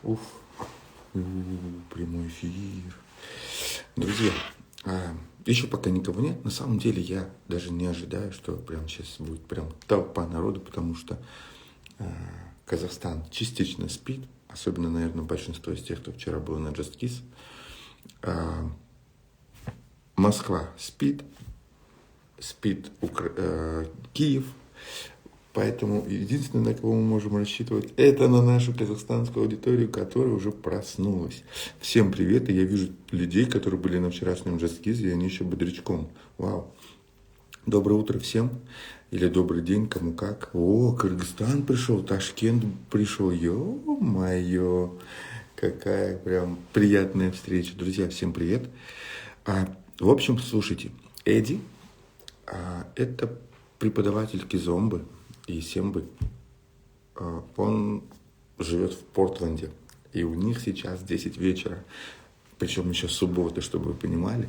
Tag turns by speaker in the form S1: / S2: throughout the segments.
S1: Уф, прямой эфир. Друзья, еще пока никого нет. На самом деле я даже не ожидаю, что прямо сейчас будет прям толпа народу, потому что Казахстан частично спит, особенно, наверное, большинство из тех, кто вчера был на Just Kiss. Москва спит Киев. Поэтому единственное, на кого мы можем рассчитывать, это на нашу казахстанскую аудиторию, которая уже проснулась. Всем привет, и я вижу людей, которые были на вчерашнем Just Kiss, и они еще бодрячком. Вау. Доброе утро всем, или добрый день, кому как. О, Кыргызстан пришел, Ташкент пришел, ё-моё, какая прям приятная встреча. Друзья, всем привет. В общем, слушайте, Эдди, это преподаватель Кизомбы и Сембы. Он живет в Портленде, и у них сейчас 10 вечера, причем еще суббота, чтобы вы понимали.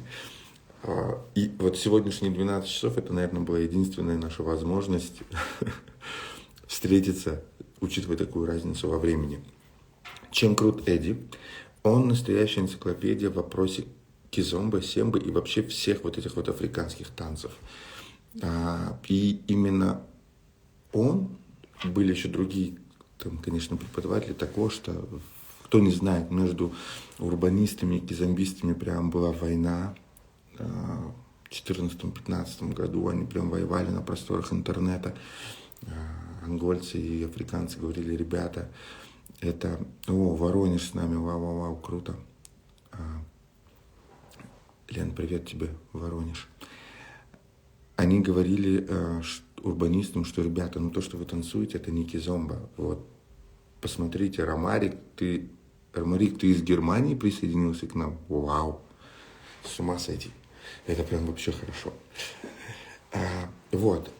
S1: И вот сегодняшние 12 часов, это, наверное, была единственная наша возможность встретиться, учитывая такую разницу во времени. Чем крут Эдди? Он настоящая энциклопедия в вопросе Кизомбы, Сембы и вообще всех вот этих вот африканских танцев. И именно он, были еще другие, там, конечно, преподаватели такого, что, кто не знает, между урбанистами и кизомбистами прям была война. В 2014-2015 году они прям воевали на просторах интернета. Ангольцы и африканцы говорили: ребята, это, Воронеж с нами, вау, круто. Лен, привет тебе, Воронеж. Они говорили урбанистам, что, ребята, то, что вы танцуете, это не кизомба. Вот, посмотрите, Ромарик, ты из Германии присоединился к нам? Вау, с ума сойти. Это прям вообще хорошо. Вот,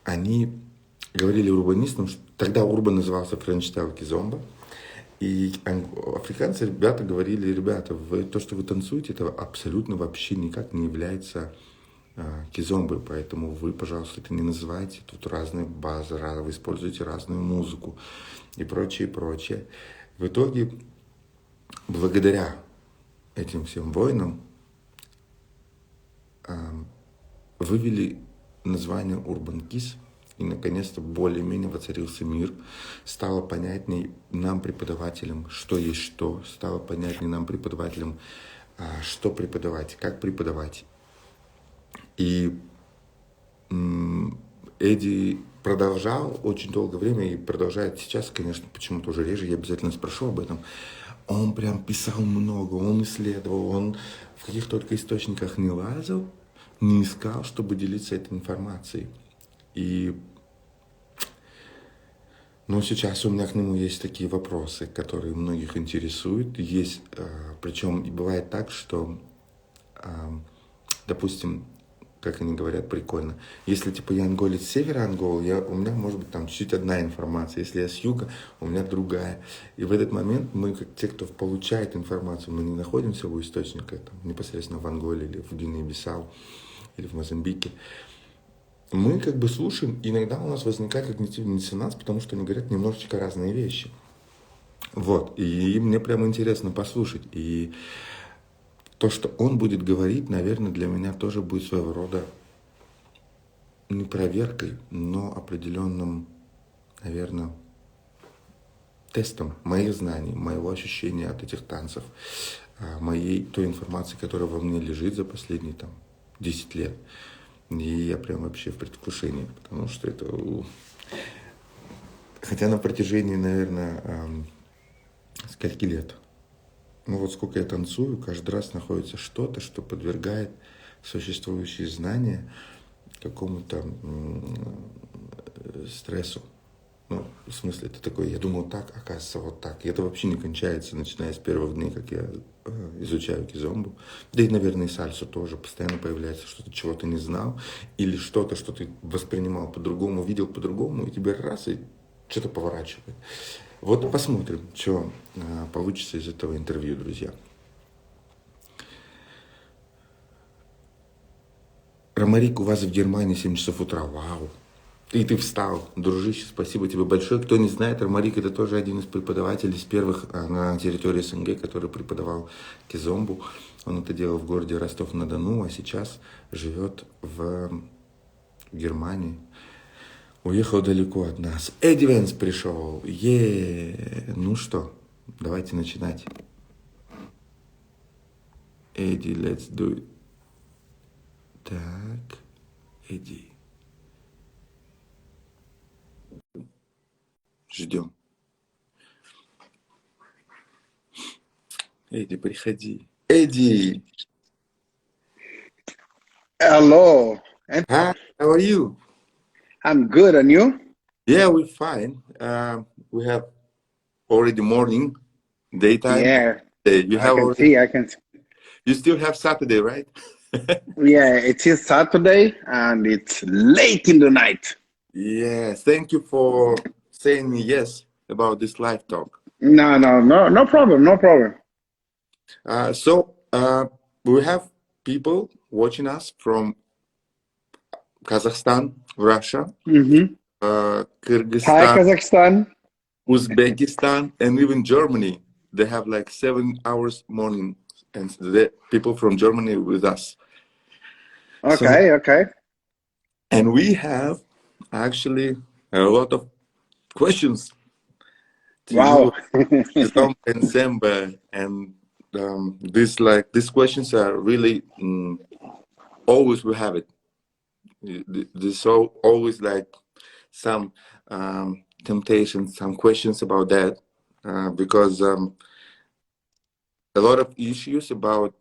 S1: они говорили урбанистам, что тогда урбан назывался френч-стайл кизомба, и африканцы, ребята, говорили: ребята, то, что вы танцуете, это абсолютно вообще никак не является кизомбы, поэтому вы, пожалуйста, это не называйте, тут разные базы, вы используете разную музыку и прочее. В итоге, благодаря этим всем войнам, вывели название Urban Kiss, и наконец-то более-менее воцарился мир. Стало понятней нам, преподавателям, что есть что, стало понятней нам, преподавателям, что преподавать, как преподавать. И Эдди продолжал очень долгое время и продолжает сейчас, конечно, почему-то уже реже, я обязательно спрошу об этом. Он прям писал много, он исследовал, он в каких только источниках не лазил, не искал, чтобы делиться этой информацией. И сейчас у меня к нему есть такие вопросы, которые многих интересуют. Есть, причем и бывает так, что, допустим, как они говорят, прикольно. Если, я анголец с севера Анголы, у меня может быть там чуть-чуть одна информация. Если я с юга, у меня другая. И в этот момент мы, как те, кто получает информацию, мы не находимся у источника, там, непосредственно в Анголе или в Гвинее-Бисау или в Мозамбике. Мы как бы слушаем, иногда у нас возникает когнитивный диссонанс, потому что они говорят немножечко разные вещи. Вот, и мне прямо интересно послушать. И то, что он будет говорить, наверное, для меня тоже будет своего рода не проверкой, но определенным, наверное, тестом моих знаний, моего ощущения от этих танцев, той информации, которая во мне лежит за последние 10 лет. И я прям вообще в предвкушении, потому что это... Хотя на протяжении, наверное, скольки лет? Сколько я танцую, каждый раз находится что-то, что подвергает существующие знания какому-то стрессу. В смысле, это такое, я думал так, оказывается вот так. И это вообще не кончается, начиная с первых дней, как я изучаю кизомбу. Да и, наверное, и сальсу тоже. Постоянно появляется что-то, чего ты не знал. Или что-то, что ты воспринимал по-другому, видел по-другому, и тебе раз, и что-то поворачивает. Вот посмотрим, что получится из этого интервью, друзья. Ромарик, у вас в Германии 7 часов утра. Вау. И ты встал. Дружище, спасибо тебе большое. Кто не знает, Ромарик это тоже один из преподавателей, из первых на территории СНГ, который преподавал Кизомбу. Он это делал в городе Ростов-на-Дону, а сейчас живет в Германии. Уехал далеко от нас. Eddy Vents пришел. Ну что, давайте начинать. Эдди, let's do it. Так, Эдди. Ждем. Эдди, приходи. Эдди!
S2: Hello.
S1: Hi, how are you?
S2: I'm good, and you?
S1: Yeah, we're fine. We have already morning, daytime.
S2: Yeah,
S1: You
S2: I
S1: have
S2: can
S1: already,
S2: see. I can.
S1: you still have Saturday, right?
S2: Yeah, it is Saturday, and it's late in the night.
S1: Yes, thank you for saying me yes about this live talk.
S2: No problem. No problem.
S1: So we have people watching us from Kazakhstan, Russia,
S2: Mm-hmm. Hi,
S1: Kyrgyzstan,
S2: Kazakhstan.
S1: Uzbekistan, and even Germany. They have like 7 hours morning, and the people from Germany with us. So,
S2: Okay.
S1: and we have actually a lot of questions to you,
S2: Wow.
S1: Kizomba and Semba, and these questions are really always we have it. There's always like some temptations, some questions about that, because a lot of issues about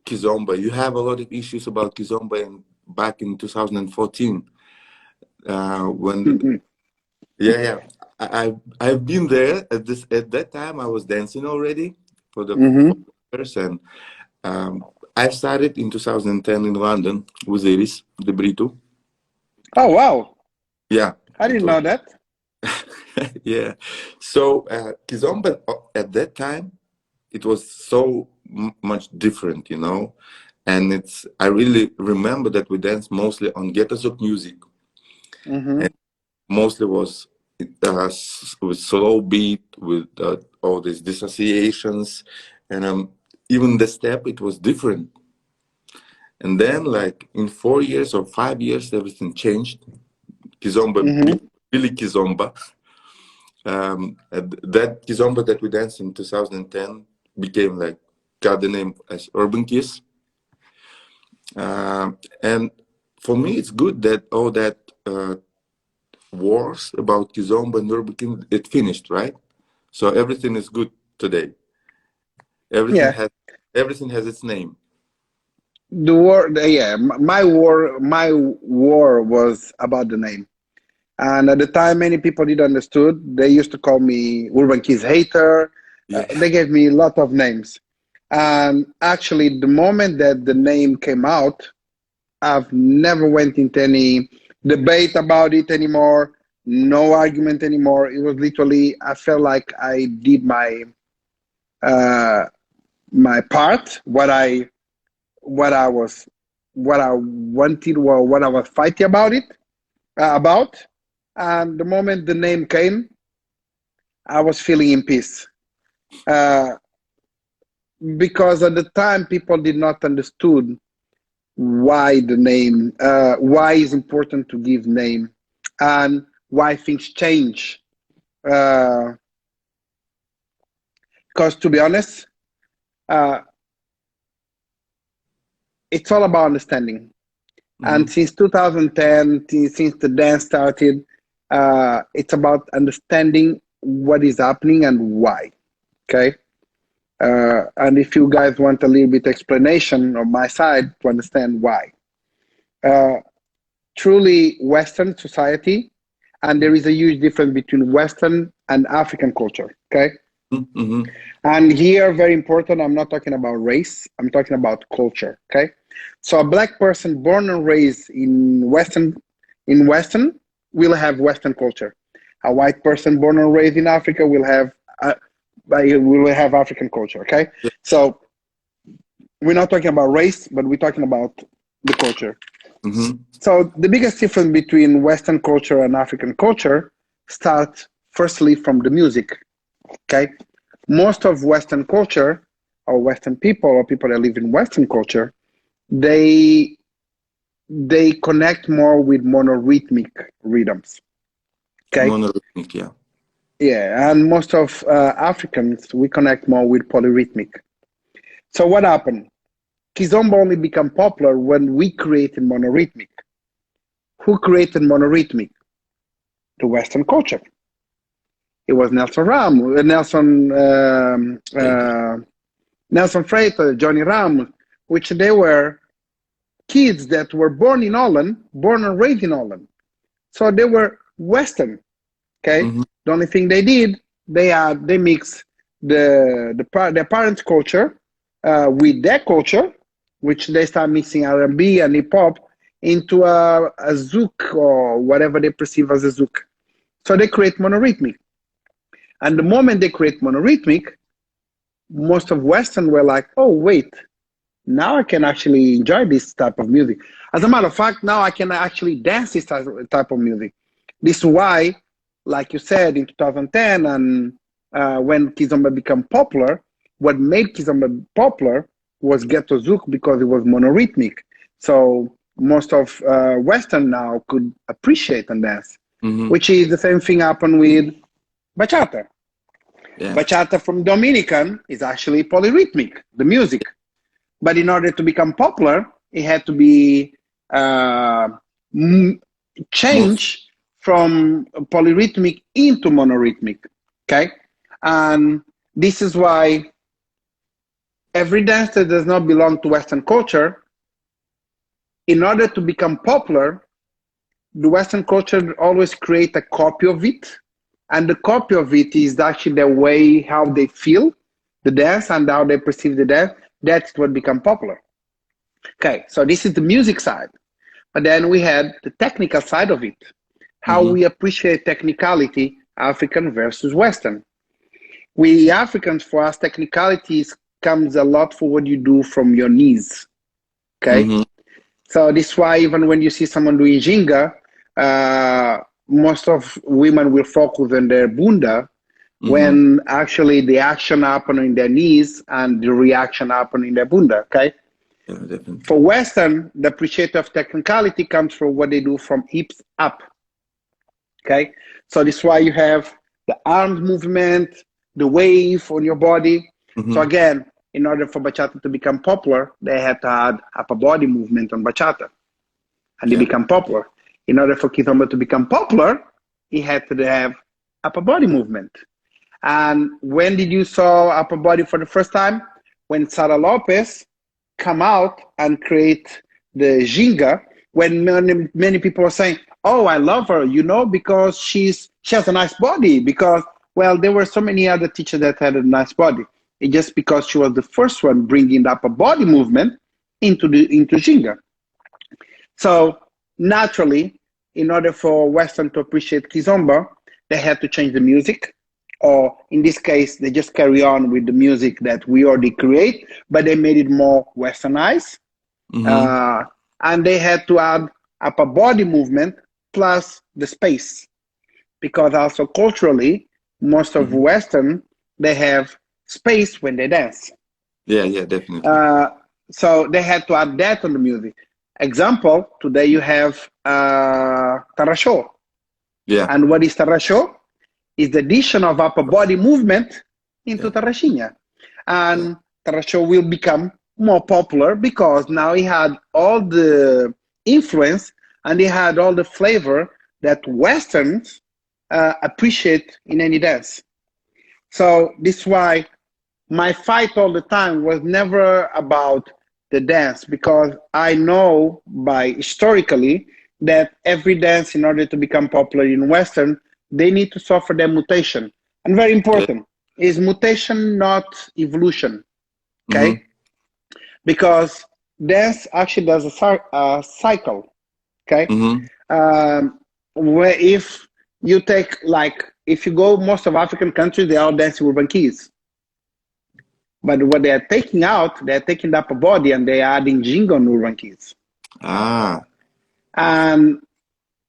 S1: Kizomba. You have a lot of issues about Kizomba back in 2014 when yeah. I've been there at that time. I was dancing already for the
S2: Mm-hmm.
S1: first, and I started in 2010 in London with Iris de Brito.
S2: Oh wow!
S1: Yeah,
S2: I
S1: it
S2: didn't
S1: was.
S2: know that.
S1: Yeah. So Kizomba at that time, it was so much different, and I really remember that we danced mostly on ghetto music,
S2: Mm-hmm.
S1: and mostly was with slow beat, with all these dissociations, and even the step, it was different. And then like in 4 years or 5 years, everything changed. Kizomba,
S2: Mm-hmm.
S1: really Kizomba. That Kizomba that we danced in 2010 became like, got the name as Urban Kiss. And for me, it's good that all that wars about Kizomba and Urban Kiss, it finished, right? So everything is good today. Everything
S2: Yeah.
S1: has its name.
S2: The war. Yeah. My war was about the name. And at the time, many people didn't understood. They used to call me Urban Kids hater.
S1: Yeah.
S2: They gave me a lot of names. And actually, the moment that the name came out, I've never went into any debate about it anymore. No argument anymore. It was literally, I felt like I did uh, my part. What I wanted, or what I was fighting about. And the moment the name came, I was feeling in peace. Because at the time, people did not understood why the name, why it's important to give name, and why things change. Because to be honest, uh, it's all about understanding. And since 2010, since the dance started, it's about understanding what is happening and why. Okay. And if you guys want a little bit explanation on my side to understand why. Truly Western society, and there is a huge difference between Western and African culture. Okay.
S1: Mm-hmm.
S2: And here, very important, I'm not talking about race, I'm talking about culture. Okay. So a black person born and raised in Western will have Western culture. A white person born and raised in Africa will have African culture. Okay.
S1: Yeah.
S2: So we're not talking about race, but we're talking about the culture.
S1: Mm-hmm.
S2: So the biggest difference between Western culture and African culture starts firstly from the music. Okay, most of Western culture or Western people or people that live in Western culture, they they connect more with monorhythmic rhythms. Okay,
S1: Monolithic, yeah.
S2: yeah, and most of Africans we connect more with polyrhythmic. So what happened? Kizomba only became popular when we created monorhythmic. Who created monorhythmic? The Western culture. It was
S1: Later.
S2: Nelson Freitas, Johnny Ram, which they were kids that were born in Holland, born and raised in Holland. So they were Western. Okay,
S1: Mm-hmm.
S2: the only thing they did, they mixed their parents' culture with their culture, which they start mixing R&B and hip hop into a zouk or whatever they perceive as a zouk. So they create monorhythmic. And the moment they create monorhythmic, most of Western were like, oh, wait, now I can actually enjoy this type of music. As a matter of fact, now I can actually dance this type of music. This is why, like you said, in 2010 and when Kizomba became popular, what made Kizomba popular was Ghetto Zouk because it was monorhythmic. So most of Western now could appreciate and dance,
S1: Mm-hmm.
S2: which is the same thing happened with bachata.
S1: Yeah.
S2: Bachata from Dominican is actually polyrhythmic, the music. But in order to become popular, it had to be uh,
S1: Most.
S2: changed from polyrhythmic into monorhythmic. Okay, and this is why every dance that does not belong to Western culture, in order to become popular, the Western culture always create a copy of it, and the copy of it is actually the way how they feel the dance and how they perceive the dance. That's what become popular. Okay, so this is the music side, but then we had the technical side of it, how
S1: Mm-hmm.
S2: we appreciate technicality, African versus Western. We Africans, for us, technicalities comes a lot for what you do from your knees. Okay,
S1: Mm-hmm.
S2: so this is why even when you see someone doing ginga, most of women will focus on their bunda
S1: Mm-hmm.
S2: when actually the action happen in their knees and the reaction happen in their bunda. Okay,
S1: Yeah,
S2: for
S1: definitely.
S2: Western, the appreciation of technicality comes from what they do from hips up. Okay, so this is why you have the arms movement, the wave on your body. So
S1: Mm-hmm.
S2: again, in order for bachata to become popular, they had to add upper body movement on bachata, and they
S1: Yeah.
S2: become popular. In order for kizomba to become popular, he had to have upper body movement. And when did you saw upper body for the first time? When Sara Lopez come out and create the ginga, when many people are saying, oh, I love her, because she has a nice body, because, well, there were so many other teachers that had a nice body. It's just because she was the first one bringing the upper body movement into ginga. So naturally, in order for Western to appreciate Kizomba, they had to change the music, or in this case, they just carry on with the music that we already create, but they made it more Westernized,
S1: Mm-hmm.
S2: uh, and they had to add upper body movement plus the space, because also culturally, most of
S1: Mm-hmm.
S2: Western they have space when they dance.
S1: Yeah, yeah, definitely.
S2: Uh, so they had to add that on the music. Example, today you have tarasho.
S1: Yeah,
S2: And what is tarasho? Is the addition of upper body movement into
S1: yeah,
S2: tarashinha.
S1: yeah.
S2: And tarasho will become more popular because now it had all the influence and it had all the flavor that Westerns appreciate in any dance. So this is why my fight all the time was never about the dance, because I know by historically that every dance, in order to become popular in Western, they need to suffer their mutation. And very
S1: Yeah.
S2: important is mutation, not evolution. Okay,
S1: Mm-hmm.
S2: because dance actually does a cycle. Okay,
S1: Mm-hmm.
S2: where if you take, like, if you go most of African countries, they are dancing urban keys. But what they're taking out, they're taking the upper body and they're adding jingo neuron keys.
S1: Ah.
S2: And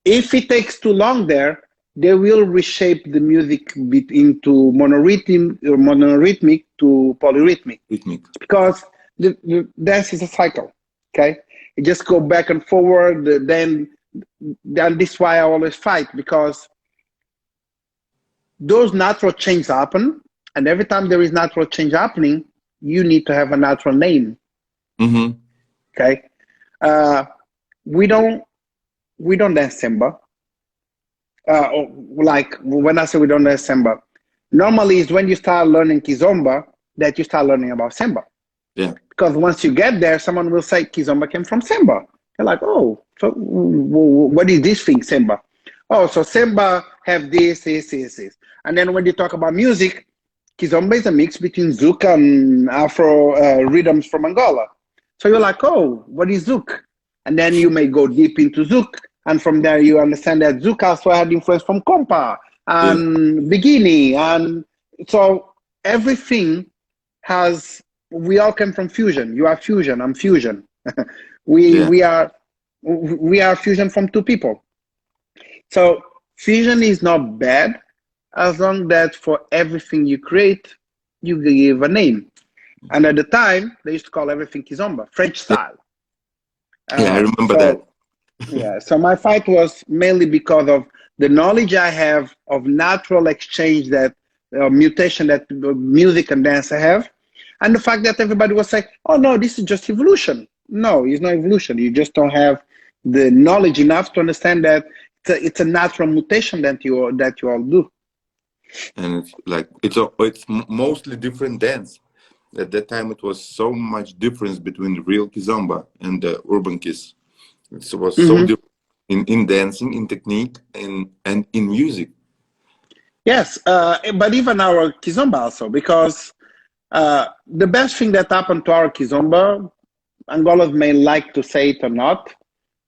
S2: if it takes too long there, they will reshape the music bit into monorhythmic to polyrhythmic,
S1: Rhythmic.
S2: because the dance is a cycle. Okay, it just go back and forward. Then this is why I always fight, because those natural changes happen, and every time there is natural change happening, you need to have a natural name.
S1: Mm-hmm.
S2: Okay, we don't dance Semba. Like when I say we don't dance Semba, normally it's when you start learning Kizomba that you start learning about Semba.
S1: Yeah.
S2: Because once you get there, someone will say Kizomba came from Semba. You're like, oh, so what is this thing, Semba? Oh, so Semba have this. And then when you talk about music, Kizomba is a mix between Zouk and Afro rhythms from Angola. So you're like, oh, what is Zouk? And then you may go deep into Zouk. And from there, you understand that Zouk also had influence from Compa and Bikini. And so everything has, we all come from fusion. You are fusion, I'm fusion. we are fusion from two people. So fusion is not bad, as long that for everything you create, you give a name. And at the time, they used to call everything Kizomba, French style.
S1: Yeah, I remember that.
S2: Yeah, so my fight was mainly because of the knowledge I have of natural exchange, that mutation that music and dance have, and the fact that everybody was saying, oh no, this is just evolution. No, it's not evolution. You just don't have the knowledge enough to understand that it's a natural mutation that you all do.
S1: And it's like it's mostly different dance. At that time, it was so much difference between the real Kizomba and the urban Kiz. It was so different in dancing, in technique, and in music.
S2: Yes, but even our Kizomba also, because the best thing that happened to our Kizomba, Angolas may like to say it or not,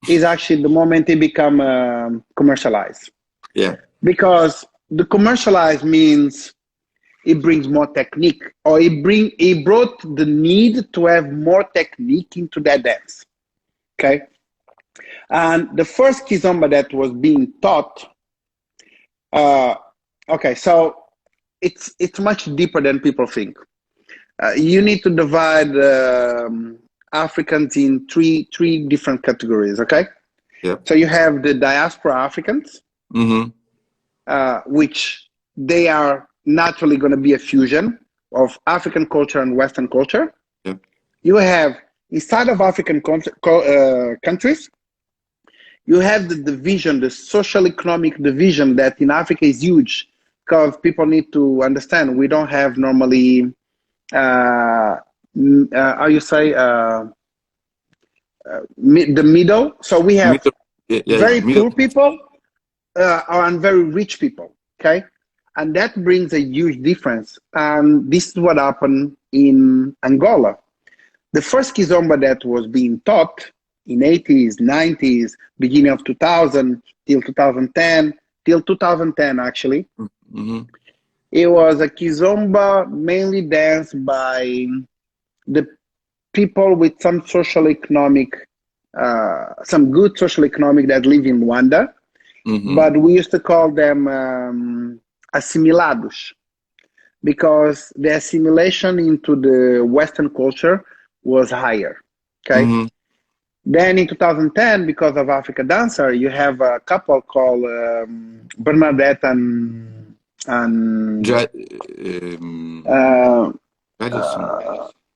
S2: is actually the moment it become commercialized.
S1: Yeah.
S2: Because the commercialized means it brings more technique, or it brought the need to have more technique into that dance. Okay. And the first Kizomba that was being taught, okay, so it's much deeper than people think. You need to divide Africans in three different categories, okay?
S1: Yeah.
S2: So you have the diaspora Africans, which they are naturally going to be a fusion of African culture and Western culture.
S1: Yeah.
S2: You have, inside of African countries, you have the division, the social economic division that in Africa is huge, because people need to understand we don't have normally, how you say, the middle. So we have very poor people and very rich people, okay? And that brings a huge difference. And this is what happened in Angola. The first Kizomba that was being taught in 80s, 90s, beginning of 2000, till 2010, till 2010 actually, it was a Kizomba mainly danced by the people with some social economic, some good social economic that live in Rwanda, but we used to call them assimilados, because the assimilation into the Western culture was higher, okay? Then in 2010, because of Africa Dancer, you have a couple called Bernadette and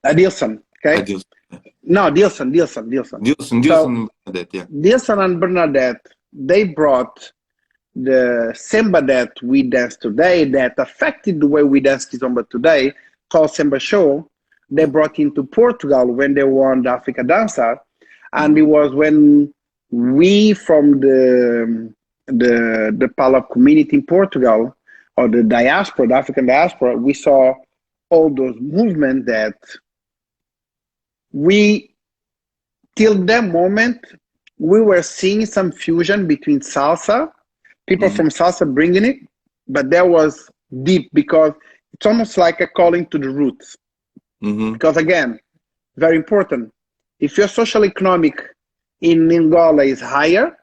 S2: Adilson, okay? No, Dilson. Dilson and Bernadette, they brought the Semba that we dance today, that affected the way we dance Kizomba today, called Semba Show. They brought into Portugal when they won the Africa Dancer, and it was when we from the Palop community in Portugal, or the diaspora, the African diaspora, we saw all those movements that we, till that moment, we were seeing some fusion between salsa, people from salsa bringing it, but that was deep, because it's almost like a calling to the roots. Because again, very important, if your social economic in Angola is higher,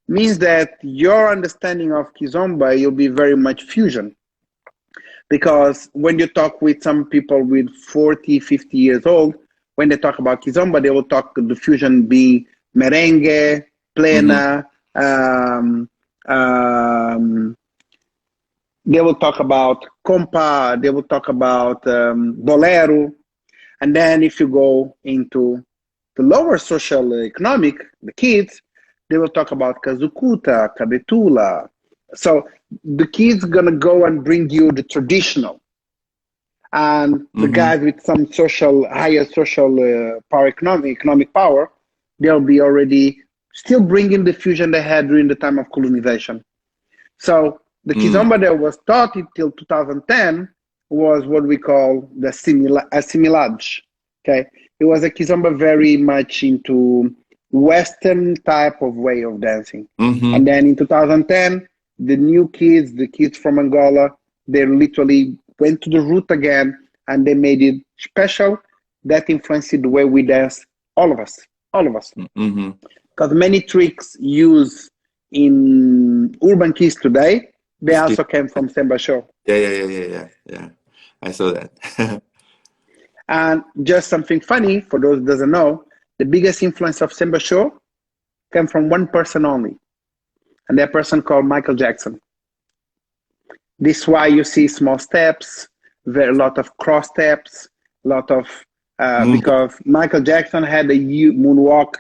S2: means that your understanding of Kizomba, you'll be very much fusion. Because when you talk with some people with 40, 50 years old, when they talk about Kizomba, they will talk the fusion being merengue,
S1: Mm-hmm.
S2: plena, um, um, they will talk about compa, they will talk about bolero. And then if you go into the lower social economic, the kids, they will talk about kazukuta, kabetula. So the kids gonna go and bring you the traditional, and the
S1: Mm-hmm.
S2: guys with some higher social power, economic power, they'll be already still bringing the fusion they had during the time of colonization. So the
S1: Mm.
S2: kizomba that was taught until 2010 was what we call the assimilage. Okay, it was a kizomba very much into Western type of way of dancing,
S1: Mm-hmm.
S2: and then in 2010, the new kids, the kids from Angola, they literally went to the root again, and they made it special. That influenced the way we dance, all of us,
S1: Mm-hmm.
S2: because many tricks used in urban keys today, they
S1: It's kid.
S2: also came from Semba show.
S1: Yeah, yeah, yeah, yeah, yeah, yeah. I saw that.
S2: And just something funny for those who doesn't know, the biggest influence of Semba show came from one person only, and that person called Michael Jackson. This is why you see small steps, very lot of cross steps, a lot of
S1: Moonwalk.
S2: because Michael Jackson had a moonwalk.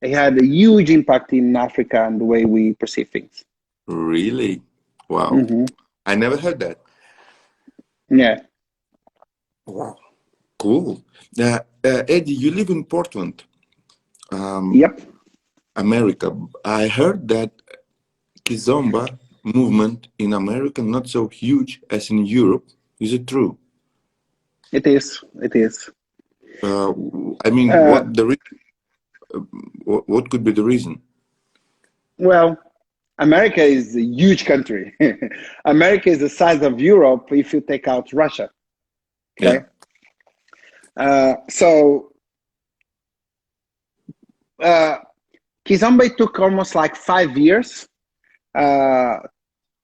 S2: He had a huge impact in Africa and the way we perceive things.
S1: Really? Wow.
S2: Hmm.
S1: I never heard that.
S2: Yeah.
S1: Wow. Cool. Eddie, you live in Portland, um,
S2: Yep.
S1: America. I heard that Kizomba movement in America not so huge as in Europe. Is it true?
S2: It is. It is.
S1: Uh, I mean,
S2: Uh,
S1: what could be the reason?
S2: well, America is a huge country. America is the size of Europe if you take out Russia.
S1: Yeah.
S2: Okay. So uh, Kizomba took almost like 5 years uh,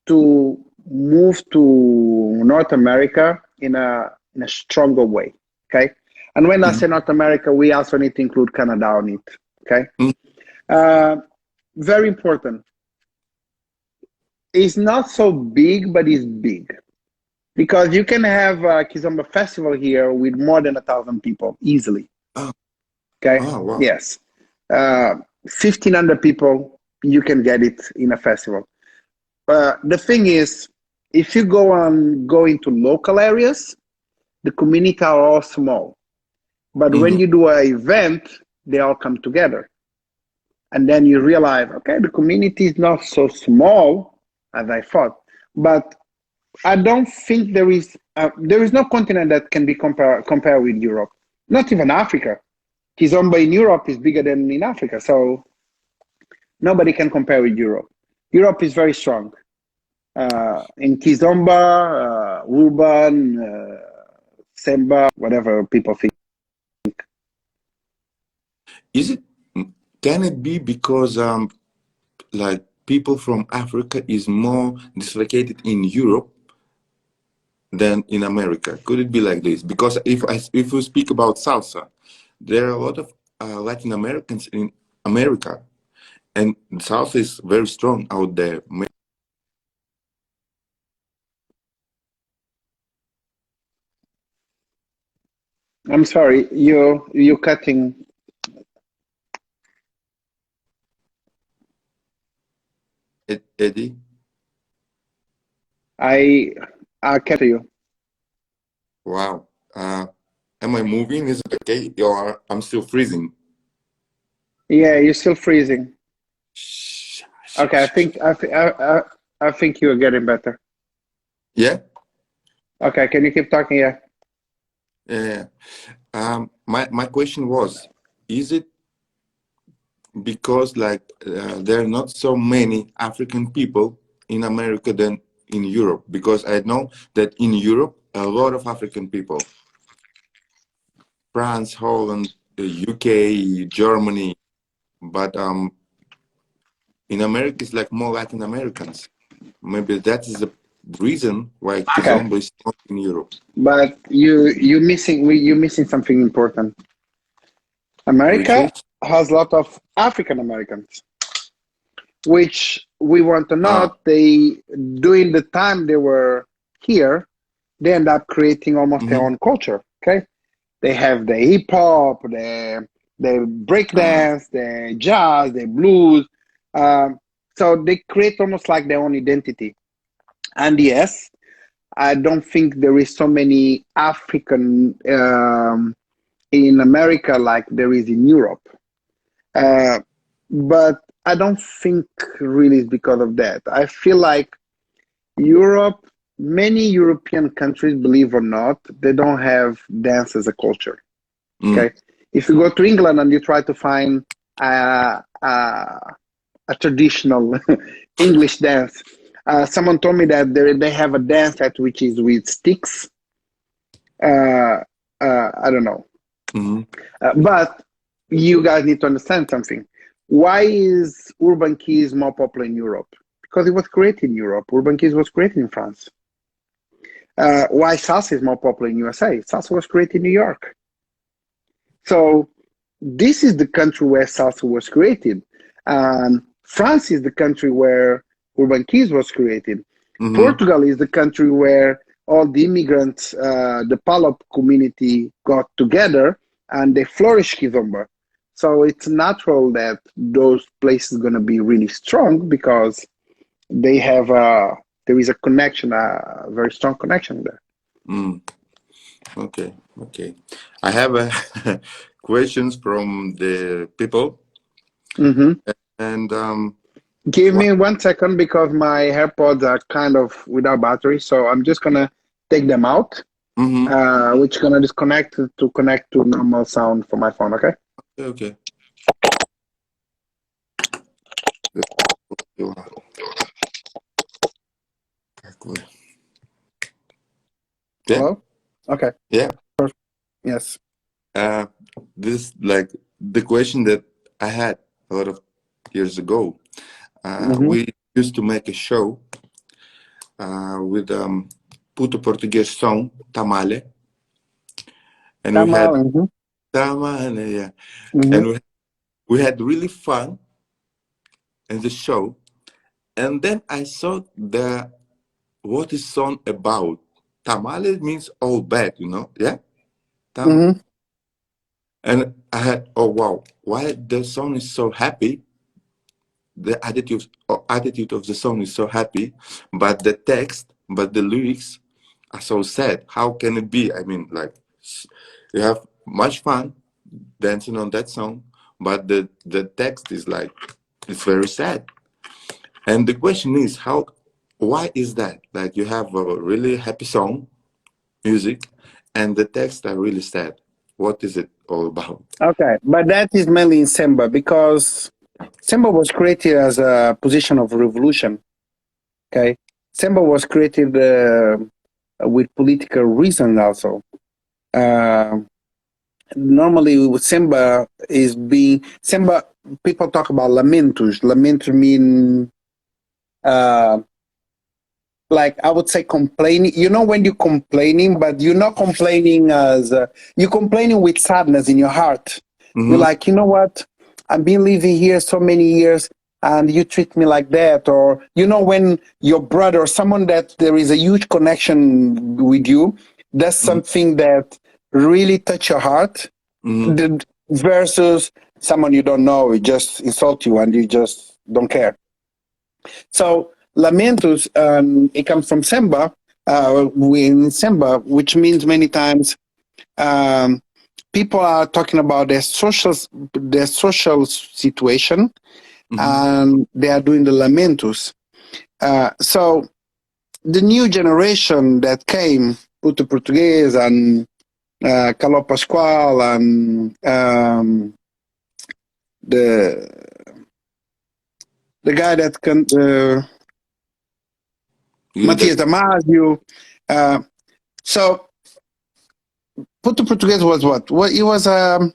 S2: to move to North America in a stronger way. Okay. And when I
S1: Mhm.
S2: say North America, we also need to include Canada on it. Okay.
S1: Mm.
S2: Uh, very important. It's not so big, but it's big because you can have a Kizomba festival here with more than 1,000 people easily.
S1: Oh,
S2: Okay,
S1: oh, wow.
S2: yes, 1,500 people you can get it in a festival. The thing is, if you go into local areas, the community are all small. But when
S1: Hmm.
S2: you do an event, they all come together, and then you realize, okay, the community is not so small as I thought. But I don't think there is no continent that can be compared with Europe. Not even Africa. Kizomba in Europe is bigger than in Africa, so nobody can compare with Europe. Europe is very strong in Kizomba, Urban, Semba, whatever people think.
S1: Is it? Can it be because like people from Africa is more dislocated in Europe than in America? Could it be like this? Because if we speak about salsa, there are a lot of Latin Americans in America, and salsa is very strong out there.
S2: I'm sorry, you're cutting.
S1: Eddie,
S2: I I can't hear you.
S1: wow. Am I moving? Is it okay? Or I'm still freezing.
S2: Yeah, you're still freezing.
S1: Shh, shh,
S2: Okay,
S1: shh, shh.
S2: I think you're getting better.
S1: Yeah,
S2: Okay, can you keep talking? Yeah.
S1: yeah. My question was, is it because like there are not so many African people in America than in Europe? Because I know that in Europe a lot of African people, France, Holland, UK, Germany. but in America it's like more Latin Americans. Maybe that is the reason why
S2: Okay,
S1: Kizomba is not in Europe.
S2: but you missing something important.
S1: Which
S2: America
S1: is
S2: has a lot of African Americans, which we want or
S1: uh
S2: not, they during the time they were here, they end up creating almost their
S1: mm-hmm.
S2: own culture. Okay, they have the hip hop, the breakdance, the jazz, the blues. Um, so they create almost like their own identity. And yes, I don't think there is so many African in America like there is in Europe. Uh, but I don't think really it's because of that. I feel like Europe, many European countries, believe or not, they don't have dance as a culture.
S1: Mm.
S2: Okay, if you go to England and you try to find a traditional English dance, someone told me that they have a dance that which is with sticks. I don't know,
S1: Mm-hmm.
S2: but you guys need to understand something. Why is Urban Keys more popular in Europe? Because it was created in Europe. Urban Keys was created in France. Why salsa is more popular in USA? Salsa was created in New York. So this is the country where salsa was created. France is the country where Urban Keys was created.
S1: Mm-hmm.
S2: Portugal is the country where all the immigrants, the Palop community got together and they flourished Kizomba. So it's natural that those places are going to be really strong because they have there is a connection, a very strong connection there.
S1: Mm. Okay, okay. I have questions from the people,
S2: Hmm.
S1: and
S2: Give
S1: what?
S2: me 1 second because my AirPods are kind of without battery, so I'm just gonna take them out,
S1: Mm-hmm.
S2: which gonna disconnect to connect to normal sound for my phone. Okay.
S1: Okay. Yeah,
S2: Hello. Okay.
S1: yeah.
S2: Yes.
S1: Uh, this like the question that I had a lot of years ago.
S2: Mm-hmm.
S1: We used to make a show with Puto Portuguese song Tamale, and we
S2: Tamal.
S1: had
S2: Mm-hmm.
S1: Tamale, yeah,
S2: Mm-hmm.
S1: and we had really fun in the show. And then I saw the what is song about. Tamale means all bad, yeah. Tam
S2: Mm-hmm.
S1: and I had, oh wow, why the song is so happy? The attitude of the song is so happy, but the text, but the lyrics are so sad. How can it be? I mean, like you have much fun dancing on that song, but the text is like it's very sad. And the question is how why is that? Like you have a really happy song, music, and the text are really sad. What is it all about?
S2: Okay, but that is mainly in Semba because Semba was created as a position of revolution. Okay, Semba was created with political reasons also. Uh, Normally Semba is being Semba. People talk about lamentos. Lamento mean uh, like I would say complaining. You know when you're complaining, but you're not complaining as you're complaining with sadness in your heart. You're
S1: Mm-hmm.
S2: like, you know what? I've been living here so many years, and you treat me like that. Or you know when your brother or someone that there is a huge connection with you, does something that really touch your heart
S1: Mm-hmm.
S2: versus someone you don't know, it just insult you and you just don't care. So lamentos, it comes from Semba, in Semba, which means many times um, people are talking about their social situation,
S1: Mm-hmm.
S2: and they are doing the lamentos. So the new generation that came, Puto Português and Caló Pascual and the the guy that can
S1: You
S2: Matias
S1: that
S2: Damasio. Uh, so Puto Português was what? Well, he was a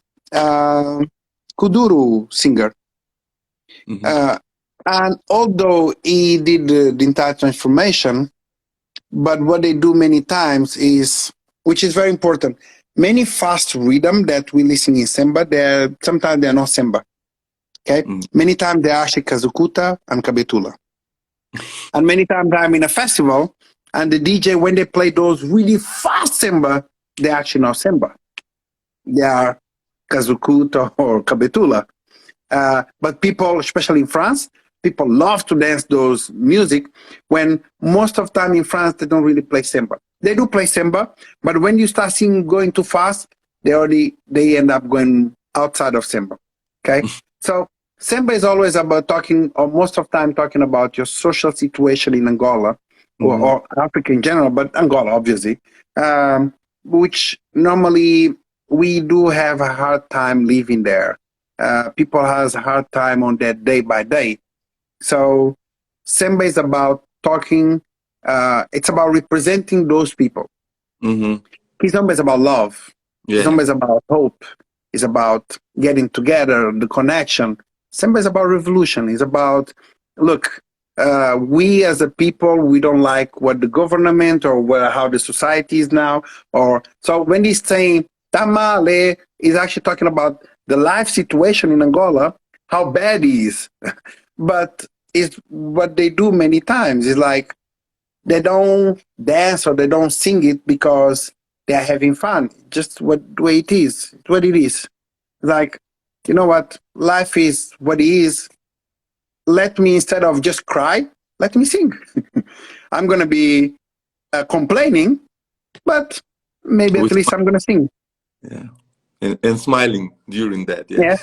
S2: Kuduro singer. Uh, and although he did the entire transformation, but what they do many times is, which is very important, many fast rhythm that we listen in Semba, sometimes they're not Semba. Okay, many times they're actually Kazukuta and Kabetula. And many times I'm in a festival, and the DJ, when they play those really fast Semba, they're actually not Semba. They are Kazukuta or Kabetula. But people, especially in France, people love to dance those music when most of the time in France, they don't really play Semba. They do play Semba, but when you start seeing going too fast, they end up going outside of Semba. Okay? So Semba is always about talking, or most of the time talking about your social situation in Angola, or Africa in general, but Angola, obviously, which normally we do have a hard time living there. People has a hard time on that day by day. So Semba is about talking, it's about representing those people. Kizomba is about love. Kizomba is about hope. It's about getting together, the connection. Semba is about revolution. It's about, look, we as a people, we don't like what the government or how the society is now. So when he's saying tamale, he's actually talking about the life situation in Angola, how bad it is. But it's what they do many times is like they don't dance or they don't sing it because they're having fun. Just the way it is. It's what it is. Like, you know what? Life is what it is. Let me, instead of just cry, let me sing. I'm going to be complaining, but maybe at least I'm going to sing.
S1: Yeah. And smiling during that.
S2: Yeah.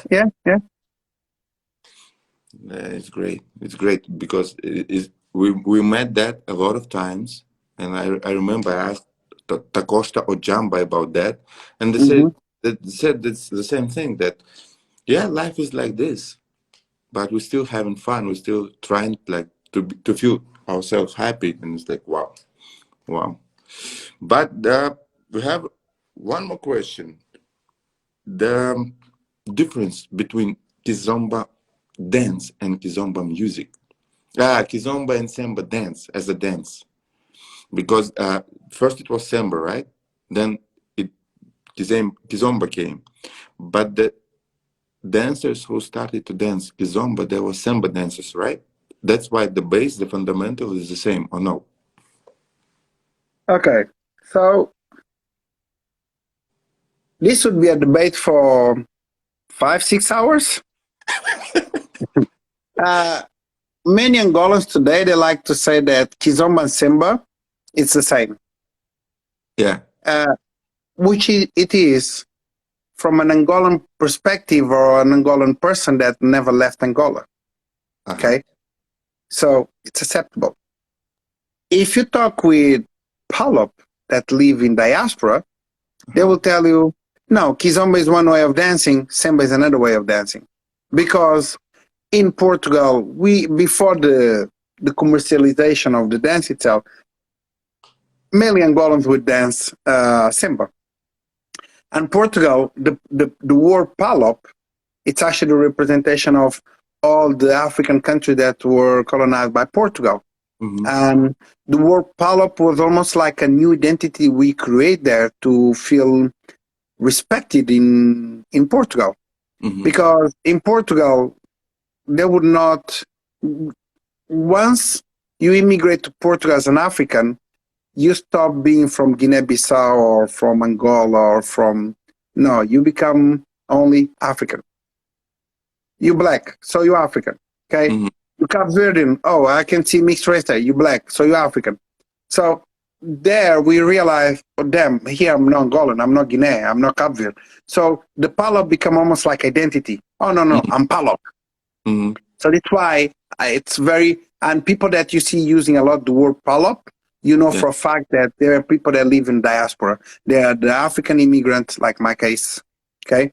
S1: It's great. It's great because we met that a lot of times, and I remember I asked Takosta or Jamba about that, and they said it's the same thing, that life is like this, but we're still having fun. We're still trying to feel ourselves happy, and it's like wow. But we have one more question. The difference between Kizomba dance and Kizomba music. Kizomba and Semba dance as a dance. Because first it was Semba, right? Then Kizomba came. But the dancers who started to dance Kizomba, they were Semba dancers, right? That's why the base, the fundamental is the same, or no?
S2: Okay. So this would be a debate for 5-6 hours. Many Angolans today, they like to say that Kizomba and Semba, it's the same.
S1: Yeah.
S2: Which it is from an Angolan perspective or an Angolan person that never left Angola. Okay? So it's acceptable. If you talk with Palop that live in diaspora, they will tell you, no, Kizomba is one way of dancing, Semba is another way of dancing. Because in Portugal, before the commercialization of the dance itself, mainly Angolans would dance Semba. And Portugal, the word Palop, it's actually the representation of all the African countries that were colonized by Portugal. And the word Palop was almost like a new identity we create there to feel respected in Portugal. Because in Portugal, they would not, once you immigrate to Portugal as an African, you stop being from Guinea-Bissau or from Angola no, you become only African. You black, so you're African, okay? You Cape Verdean, oh, I can see mixed race there, you black, so you're African. So there we realize, oh, damn, here I'm not Angolan, I'm not Guinea, I'm not Cape Verde. So the Palop become almost like identity. Oh, no, I'm Palop. So that's why it's very, and people that you see using a lot the word Palop, you know for a fact that there are people that live in diaspora. They are the African immigrants, like my case. Okay.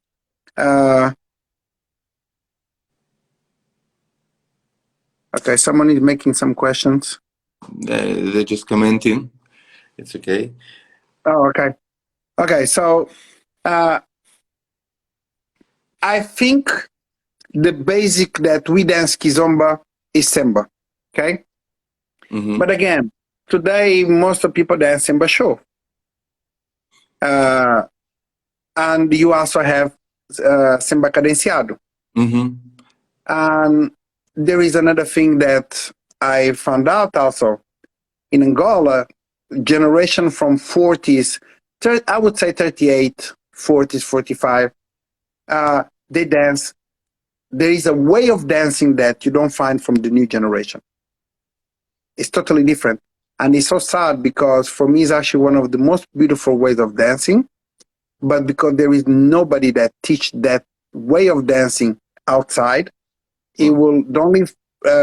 S2: Okay, someone is making some questions.
S1: They're just commenting. It's okay.
S2: Oh, okay. Okay, so I think the basic that we dance Kizomba is Semba. Okay? But again, today most of people dance Semba show. And you also have Semba cadenciado. And there is another thing that I found out also in Angola, generation from 40s, I would say 38, 40s, 45, they dance. There is a way of dancing that you don't find from the new generation. It's totally different. And it's so sad because for me, it's actually one of the most beautiful ways of dancing. But because there is nobody that teach that way of dancing outside, it will, the only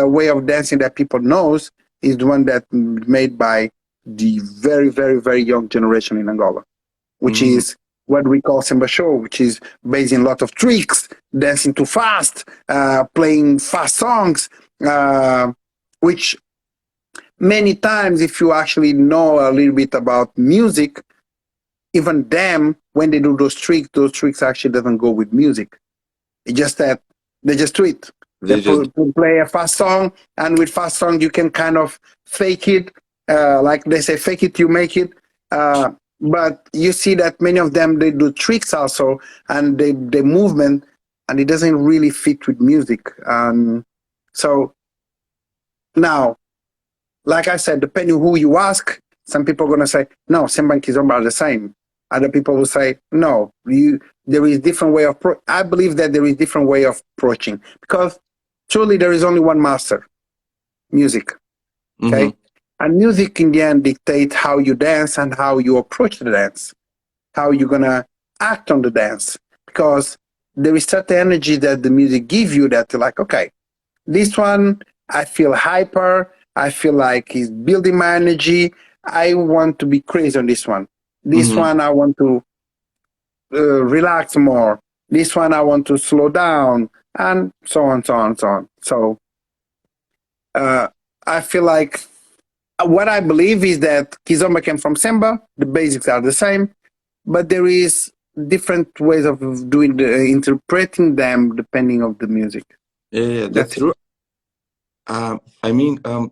S2: way of dancing that people knows is the one that made by the very, very, very young generation in Angola, which is what we call Semba show, which is based in a lot of tricks, dancing too fast, playing fast songs, which many times, if you actually know a little bit about music, even them, when they do those tricks actually doesn't go with music. It's just that they just do it. They play a fast song, and with fast song you can kind of fake it, like they say, fake it, you make it. But you see that many of them, they do tricks also, and they movement, and it doesn't really fit with music. So now, like I said, depending who you ask, some people are gonna say, no, Semba and Kizomba are the same. Other people will say, no, there is different way of, I believe that there is different way of approaching, because truly there is only one master, music, okay? And music in the end dictates how you dance and how you approach the dance, how you're gonna act on the dance, because there is certain energy that the music gives you that you're like, okay, this one, I feel hyper, I feel like it's building my energy, I want to be crazy on this one. This one, I want to relax more. This one, I want to slow down, and so on, so on, so on. So I feel like what I believe is that Kizomba came from Semba. The basics are the same, but there is different ways of doing interpreting them depending on the music.
S1: Yeah, that's true. I mean, I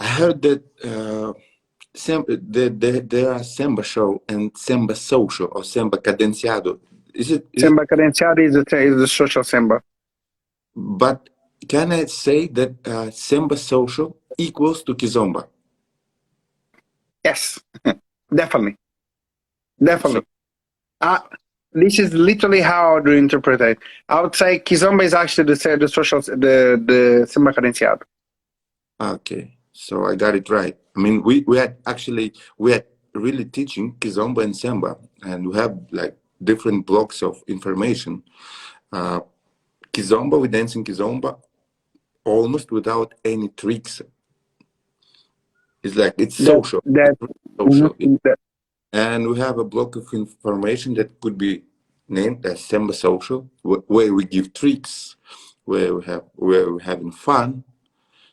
S1: heard that there are Semba show and Semba social or Semba cadenciado.
S2: Semba cadenciado is the social Semba.
S1: But can I say that Semba social equals to Kizomba?
S2: Yes, definitely. This is literally how I do interpret it. I would say Kizomba is actually the social, the Semba cadenciado.
S1: Okay, so I got it right. I mean, we had really teaching Kizomba and Semba, and we have like different blocks of information. Kizomba, we dancing Kizomba almost without any tricks. It's like it's social. And we have a block of information that could be named as Semba social, where we give tricks, where we're having fun.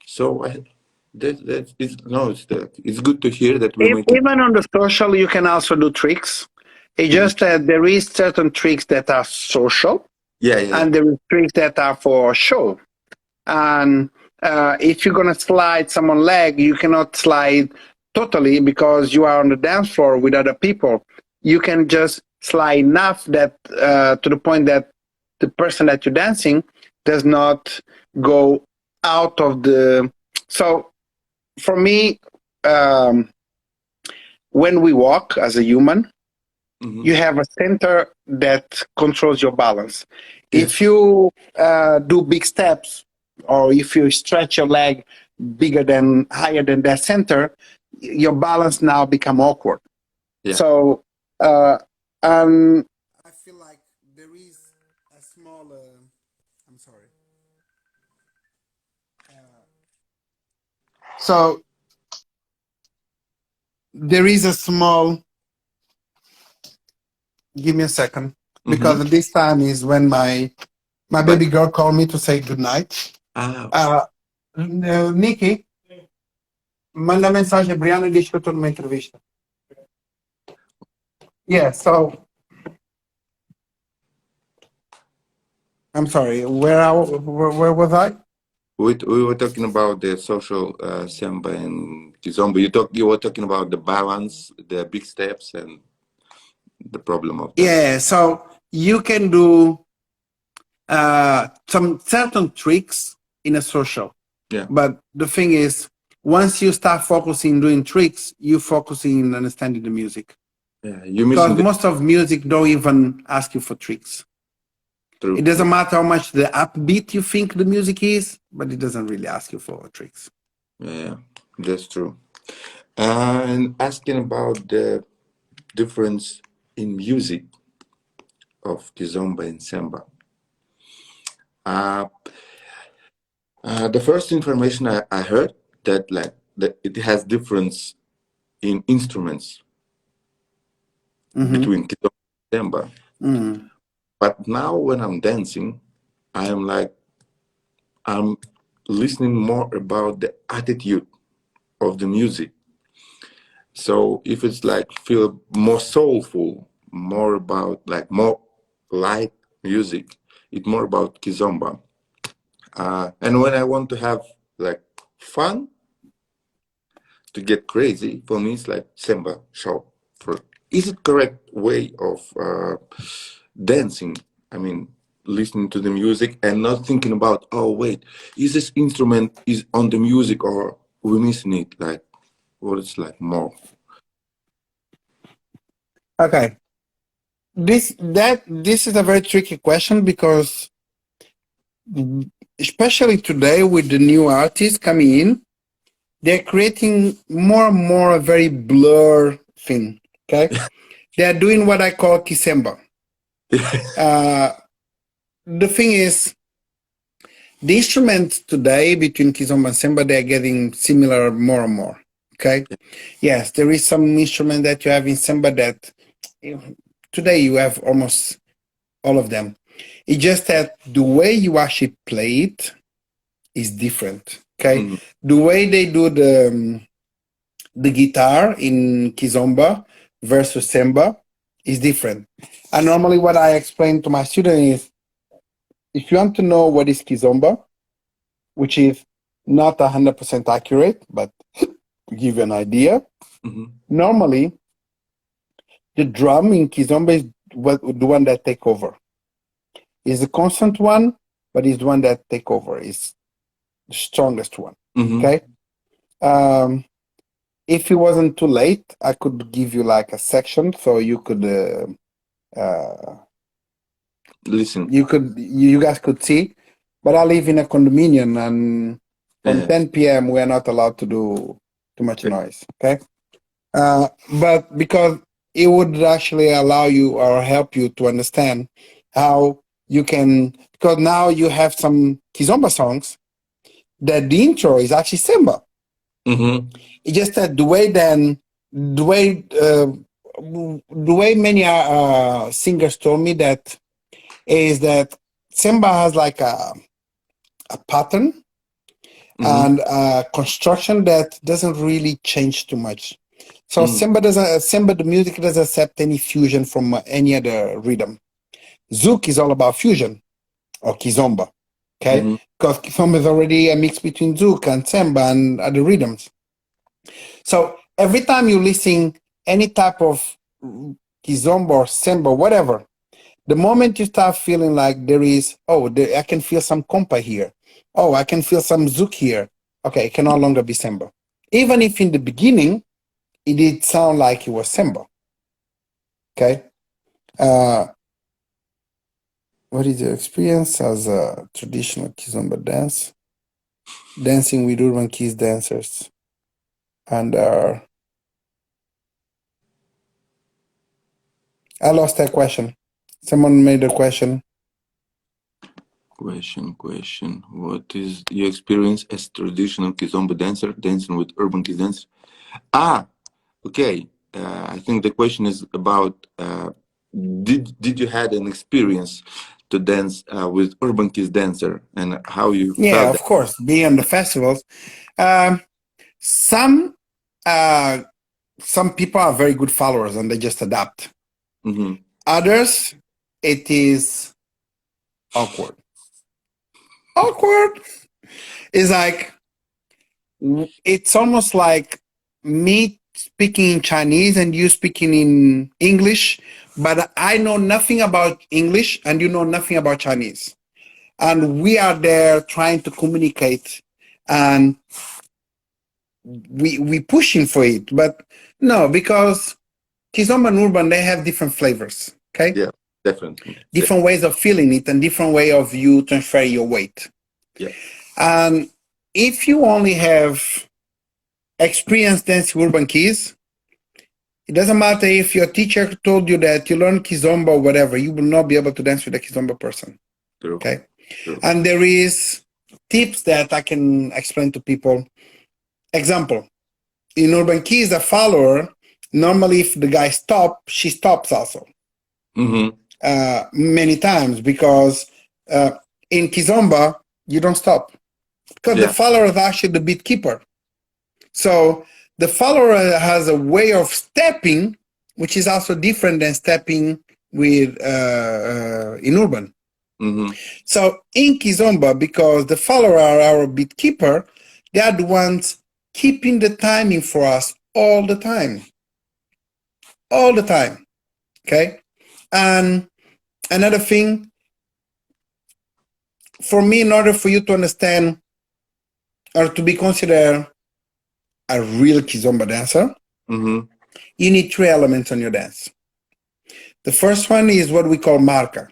S1: So it's good to hear that we make
S2: even on the social, you can also do tricks. It's just that there is certain tricks that are social, and there is tricks that are for show. And if you're gonna slide someone's leg, you cannot slide totally because you are on the dance floor with other people. You can just slide enough that to the point that the person that you're dancing does not go out of the. So for me, when we walk as a human, you have a center that controls your balance. If you do big steps, or if you stretch your leg higher than that center, your balance now become awkward. So, I feel like there is a small. I'm sorry. So there is a small. Give me a second, because this time is when my baby girl called me to say good night. Nikki, manda mensagem a Brianna e diz que eu estou numa entrevista. Yeah, so I'm sorry. Where was I?
S1: We were talking about the social Semba and Kizomba. You were talking about the balance, the big steps, and the problem of that.
S2: Yeah. So you can do some certain tricks in a social,
S1: Yeah,
S2: but the thing is, once you start focusing doing tricks, you focusing in understanding the music.
S1: yeah. You're
S2: Because
S1: missing the
S2: most of music don't even ask you for tricks.
S1: true,
S2: It
S1: true.
S2: doesn't matter how much the upbeat you think the music is, but it doesn't really ask you for tricks.
S1: Yeah, that's true. And asking about the difference in music of Kizomba and Semba. Uh, the first information I heard that like that it has difference in instruments
S2: Mm-hmm.
S1: between Kizomba and Semba.
S2: Mm-hmm.
S1: But now when I'm dancing, I am like I'm listening more about the attitude of the music. So if it's like feel more soulful, more about like more light music, it's more about kizomba. And when I want to have like fun to get crazy, for me it's like semba show. For is it correct way of dancing? I mean, listening to the music and not thinking about oh wait, is this instrument is on the music or we missing it? Like what it's like more.
S2: Okay. This is a very tricky question because especially today with the new artists coming in, they're creating more and more a very blur thing. Okay. They are doing what I call Kisemba. Uh, the thing is, the instruments today between Kizomba and Semba, they're getting similar more and more. Okay. Yes, there is some instrument that you have in Semba that today you have almost all of them. It's just that the way you actually play it is different. Okay.
S1: Mhm.
S2: The way they do the guitar in Kizomba versus Semba is different. And normally what I explain to my student is if you want to know what is Kizomba, which is not 100% accurate, but give you an idea.
S1: Mhm.
S2: Normally, the drum in Kizomba is the one that take over. Is the constant one, but is the one that take over. Is the strongest one.
S1: Mhm.
S2: Okay. Um, if it wasn't too late, I could give you like a section so uh,
S1: Listen.
S2: you guys could see. But I live in a condominium, and from
S1: Yeah.
S2: 10 p.m. we are not allowed to do too much noise. Okay. But because it would actually allow you or help you to understand how you can, because now you have some Kizomba songs that the intro is actually Semba.
S1: Mm-hmm.
S2: It's just that the way many singers told me that is that Semba has like a pattern
S1: Mm-hmm.
S2: and a construction that doesn't really change too much. So
S1: Mm-hmm.
S2: Semba the music doesn't accept any fusion from any other rhythm. Zouk is all about fusion or Kizomba, okay?
S1: Mm-hmm.
S2: Because Kizomba is already a mix between Zouk and Semba and other rhythms. So every time you listen any type of Kizomba or Semba, whatever, the moment you start feeling like there is, I can feel some compa here. Oh, I can feel some Zouk here. Okay, it can no longer be Semba. Even if in the beginning it did sound like it was Semba. Okay. Uh, what is your experience as a traditional Kizomba dance? Dancing with urban Kiz dancers. And I lost that question. Someone made a question.
S1: Question. What is your experience as traditional Kizomba dancer, dancing with urban kids dancer? Ah, okay. I think the question is about did you had an experience to dance with urban kids dancer and how you
S2: Yeah,
S1: felt
S2: of
S1: that?
S2: course. Being on the festivals. Um, some uh, some people are very good followers and they just adapt.
S1: Mm-hmm.
S2: Others, it is awkward. awkward. It's like, it's almost like me speaking in Chinese and you speaking in English, but I know nothing about English and you know nothing about Chinese. And we are there trying to communicate, and we pushing for it. But no, because Kizomba and Urban, they have different flavors. Okay.
S1: Yeah, definitely.
S2: Different ways of feeling it and different way of you transfer your weight.
S1: Yeah.
S2: And if you only have experienced dancing urban keys, it doesn't matter if your teacher told you that you learn Kizomba or whatever, you will not be able to dance with a Kizomba person.
S1: True.
S2: Okay.
S1: True.
S2: And there is tips that I can explain to people. Example, in urban keys, a follower, normally if the guy stops, she stops also.
S1: Mm-hmm.
S2: Many times, because in Kizomba, you don't stop. Because the follower is actually the beat keeper. So the follower has a way of stepping, which is also different than stepping with in urban.
S1: Mm-hmm.
S2: So in Kizomba, because the follower are our beat keeper, they are the ones keeping the timing for us all the time. All the time. Okay? And another thing, for me, in order for you to understand or to be considered a real Kizomba dancer,
S1: Mm-hmm.
S2: you need three elements on your dance. The first one is what we call marca,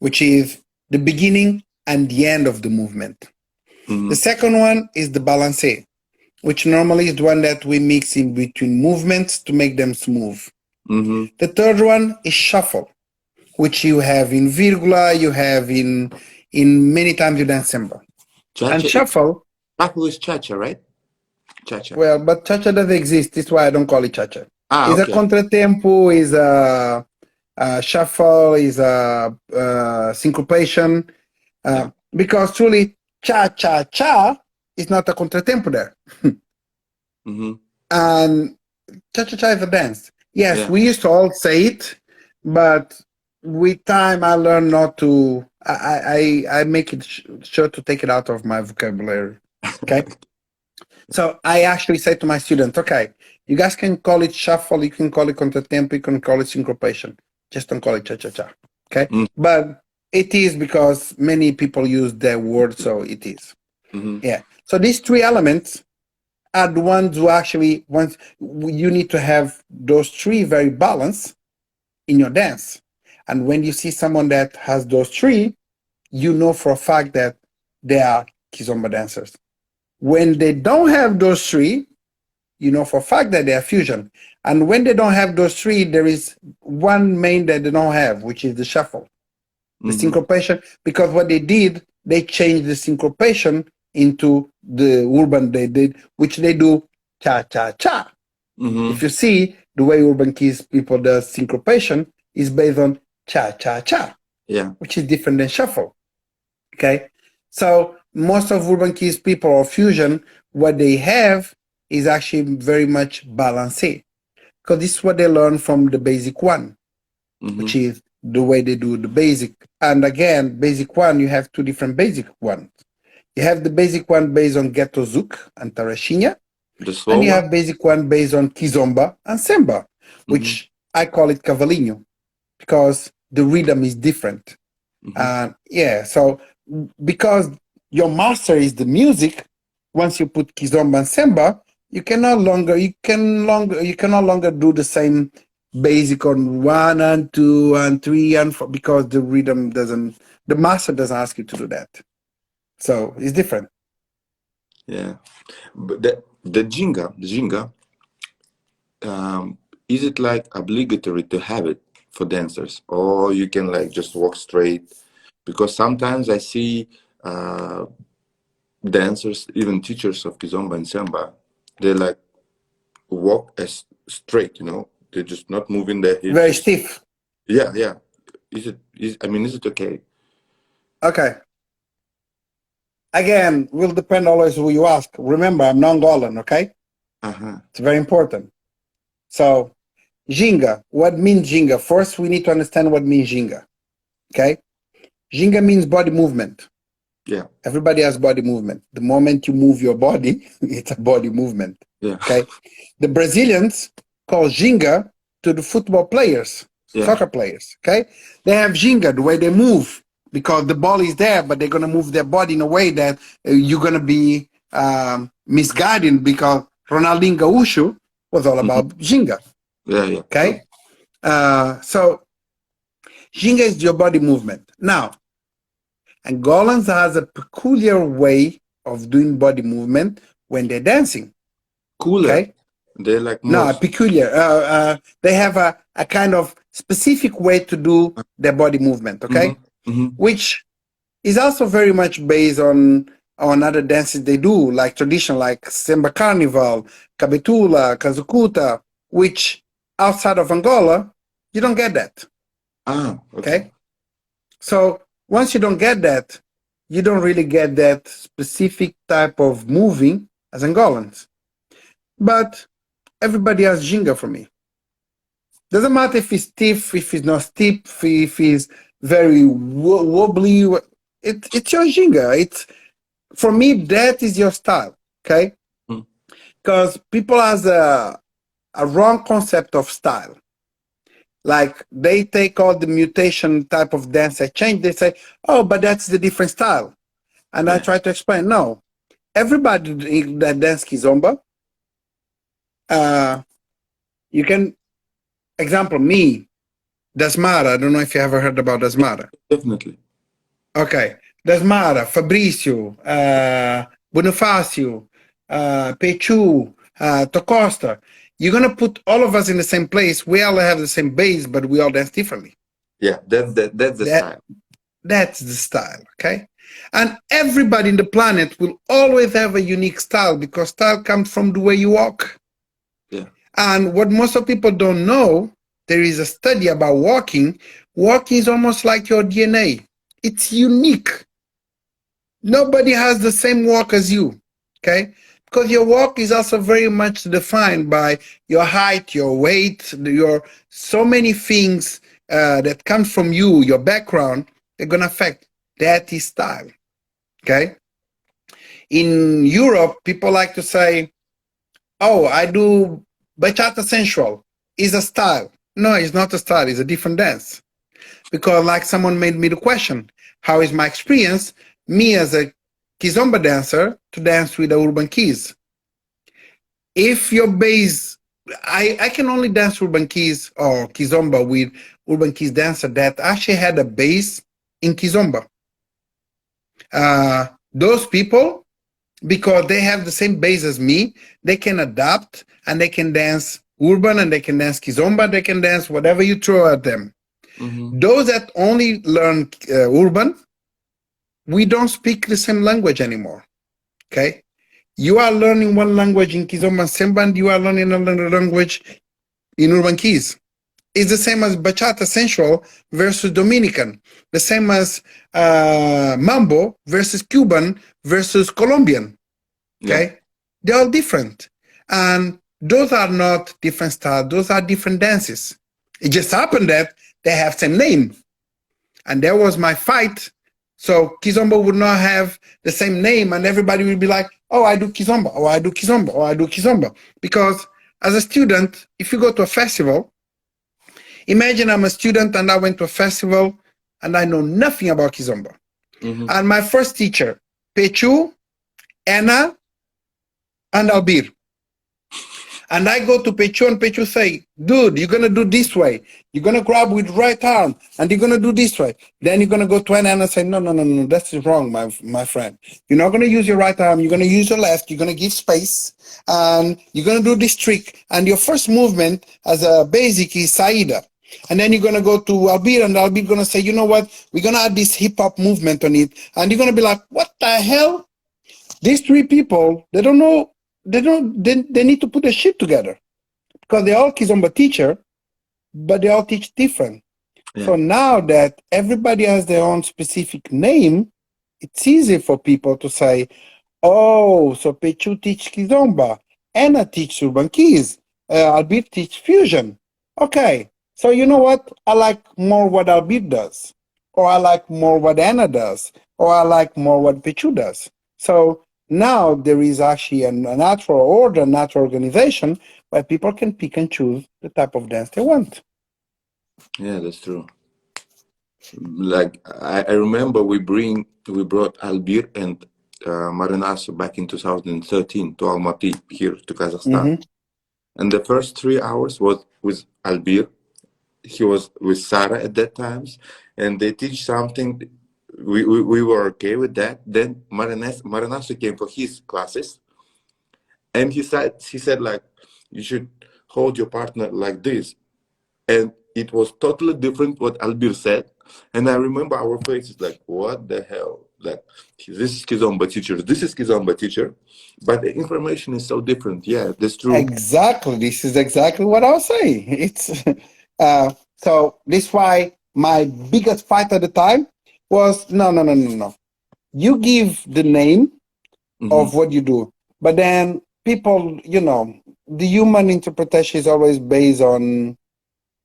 S2: which is the beginning and the end of the movement.
S1: Mm-hmm.
S2: The second one is the balance, which normally is the one that we mix in between movements to make them smooth.
S1: Mm-hmm.
S2: The third one is shuffle, which you have in virgula, you have in many times you dance Semba. And shuffle.
S1: Shuffle is cha-cha, right? Cha-cha.
S2: Well, but cha-cha doesn't exist. That's why I don't call it cha-cha. It's
S1: Okay.
S2: a contratempo, is a shuffle, is a syncopation. Because truly, cha-cha-cha is not a contratempo there.
S1: Mm-hmm.
S2: And cha-cha-cha is a dance. Yes, we used to all say it, but with time I learned not to. I make it sure to take it out of my vocabulary. Okay. So I actually say to my students, okay, you guys can call it shuffle, you can call it contratempo, you can call it syncopation. Just don't call it cha-cha-cha. Okay.
S1: Mm-hmm.
S2: But it is because many people use that word, so it is.
S1: Mm-hmm.
S2: Yeah. So these three elements are the ones who actually, once you need to have those three very balanced in your dance. And when you see someone that has those three, you know for a fact that they are Kizomba dancers. When they don't have those three, you know for a fact that they are fusion. And when they don't have those three, there is one main that they don't have, which is the shuffle, the syncopation. Because what they did, they changed the syncopation into the urban they did, which they do cha-cha-cha.
S1: Mm-hmm.
S2: If you see the way urban keys people do syncopation is based on cha-cha-cha, which is different than shuffle. Okay, so most of urban keys people or fusion, what they have is actually very much balancé, because this is what they learn from the basic one, which is the way they do the basic. And again, basic one, you have two different basic ones. You have the basic one based on Ghetto Zouk and Tarashinha, and you have basic one based on Kizomba and Semba, which I call it Cavalinho, because the rhythm is different. So because your master is the music, once you put Kizomba and Semba, you can no longer do the same basic on 1 and 2 and 3 and 4, because the rhythm doesn't, the master doesn't ask you to do that. So it's different.
S1: Yeah, but the jinga, is it like obligatory to have it for dancers, or you can like just walk straight? Because sometimes I see dancers, even teachers of Kizomba and Semba, they like walk as straight, they're just not moving their hips.
S2: Very stiff.
S1: Yeah. Is it okay?
S2: Okay. Again, will depend always who you ask. Remember, I'm non-Angolan, okay? It's very important. So, Ginga, what means Ginga? First, we need to understand what means Ginga, okay? Ginga means body movement.
S1: Yeah.
S2: Everybody has body movement. The moment you move your body, it's a body movement.
S1: Yeah.
S2: Okay. The Brazilians call ginga to the football players,
S1: Yeah.
S2: soccer players. Okay. They have ginga, the way they move, because the ball is there, but they're going to move their body in a way that you're going to be misguided, because Ronaldinho Gaúcho was all
S1: Mhm.
S2: about ginga.
S1: Yeah. Yeah. True.
S2: Okay. So ginga is your body movement. Now, Angolans has a peculiar way of doing body movement when they're dancing.
S1: Cooler.
S2: Okay.
S1: They're like
S2: No,
S1: more.
S2: peculiar. They have a kind of specific way to do their body movement.
S1: Mm-hmm.
S2: Okay.
S1: Mm-hmm.
S2: Which is also very much based on other dances they do, like tradition, like Semba Carnival, Cabetula, Kazukuta, which outside of Angola, you don't get that.
S1: Ah, okay.
S2: Okay. So once you don't get that, you don't really get that specific type of moving as Angolans. But everybody has ginga for me. Doesn't matter if it's stiff, if it's not stiff, if it's very wobbly. It's your ginga. It's for me that is your style. Okay,
S1: Mm.
S2: because people has a wrong concept of style. Like they take all the mutation type of dance I change. They say, "Oh, but that's the different style." And I
S1: Yeah.
S2: try to explain, no, everybody that dance Kizomba, you can, example, me, Dasmara, I don't know if you ever heard about Dasmara.
S1: Definitely.
S2: Okay, Dasmara, Fabricio, Bonifacio, Pechu, Tocosta. You're going to put all of us in the same place. We all have the same base, but we all dance differently.
S1: Yeah. That's the
S2: That
S1: style.
S2: That's the style, okay? And everybody in the planet will always have a unique style, because style comes from the way you walk.
S1: Yeah.
S2: And what most of people don't know, there is a study about walking. Walking is almost like your DNA. It's unique. Nobody has the same walk as you, okay? Because your walk is also very much defined by your height, your weight, your so many things that come from you, your background, they're gonna affect that is style, okay? In Europe, people like to say, "Oh, I do bachata sensual." Is a style. No, it's not a style. It's a different dance. Because like someone made me the question, how is my experience, me as a Kizomba dancer, to dance with the urban keys? If your base, I can only dance urban keys or Kizomba with urban keys dancer that actually had a base in Kizomba. Those people, because they have the same base as me, they can adapt and they can dance urban and they can dance Kizomba, they can dance whatever you throw at them.
S1: Mm-hmm.
S2: Those that only learn urban, we don't speak the same language anymore. Okay, you are learning one language in Kizomba and Semba, and you are learning another language in urban keys. It's the same as bachata sensual versus Dominican, the same as mambo versus Cuban versus Colombian.
S1: Yeah.
S2: Okay, they're all different, and those are not different styles. Those are different dances. It just happened that they have same name, and there was my fight. So Kizomba would not have the same name, and everybody would be like, "Oh, I do Kizomba, or I do Kizomba, or I do Kizomba." Because as a student, if you go to a festival, imagine I'm a student and I went to a festival and I know nothing about Kizomba.
S1: Mm-hmm.
S2: And my first teacher, Pechu, Anna, and Albir. And I go to Pechu and Pechu say, "Dude, you're gonna do this way. You're gonna grab with right arm and you're gonna do this way." Then you're gonna go to Anna and say, "No, no, no, no, that's wrong, my friend. You're not gonna use your right arm, you're gonna use your left, you're gonna give space, and you're gonna do this trick. And your first movement as a basic is Saida." And then you're gonna go to Albir and Albir gonna say, "You know what? We're gonna add this hip hop movement on it." And you're gonna be like, "What the hell? These three people, they don't know, they need to put their shit together." Because they're all Kizomba teacher, but they all teach different.
S1: Yeah.
S2: So now that everybody has their own specific name, it's easy for people to say, "Oh, so Pechu teach Kizomba, Anna teach urban keys, Albir teach fusion." Okay, so you know what? I like more what Albir does, or I like more what Anna does, or I like more what Pichu does. So now there is actually a natural order, natural organization where people can pick and choose the type of dance they want.
S1: Yeah, that's true. Like I remember we brought Albir and Marinaso back in 2013 to Almaty here to Kazakhstan,
S2: Mm-hmm.
S1: and the first 3 hours was with Albir. He was with Sarah at that times, and they teach something. We were okay with that. Then Marinaso came for his classes, and he said like you should hold your partner like this, and it was totally different what Albir said. And I remember our faces like, what the hell? Like, this is Kizomba teacher, this is Kizomba teacher, but the information is so different. Yeah, that's true.
S2: Exactly. This is exactly what I was saying. It's so this why my biggest fight at the time was no. You give the name
S1: Mm-hmm.
S2: of what you do, but then people, the human interpretation is always based on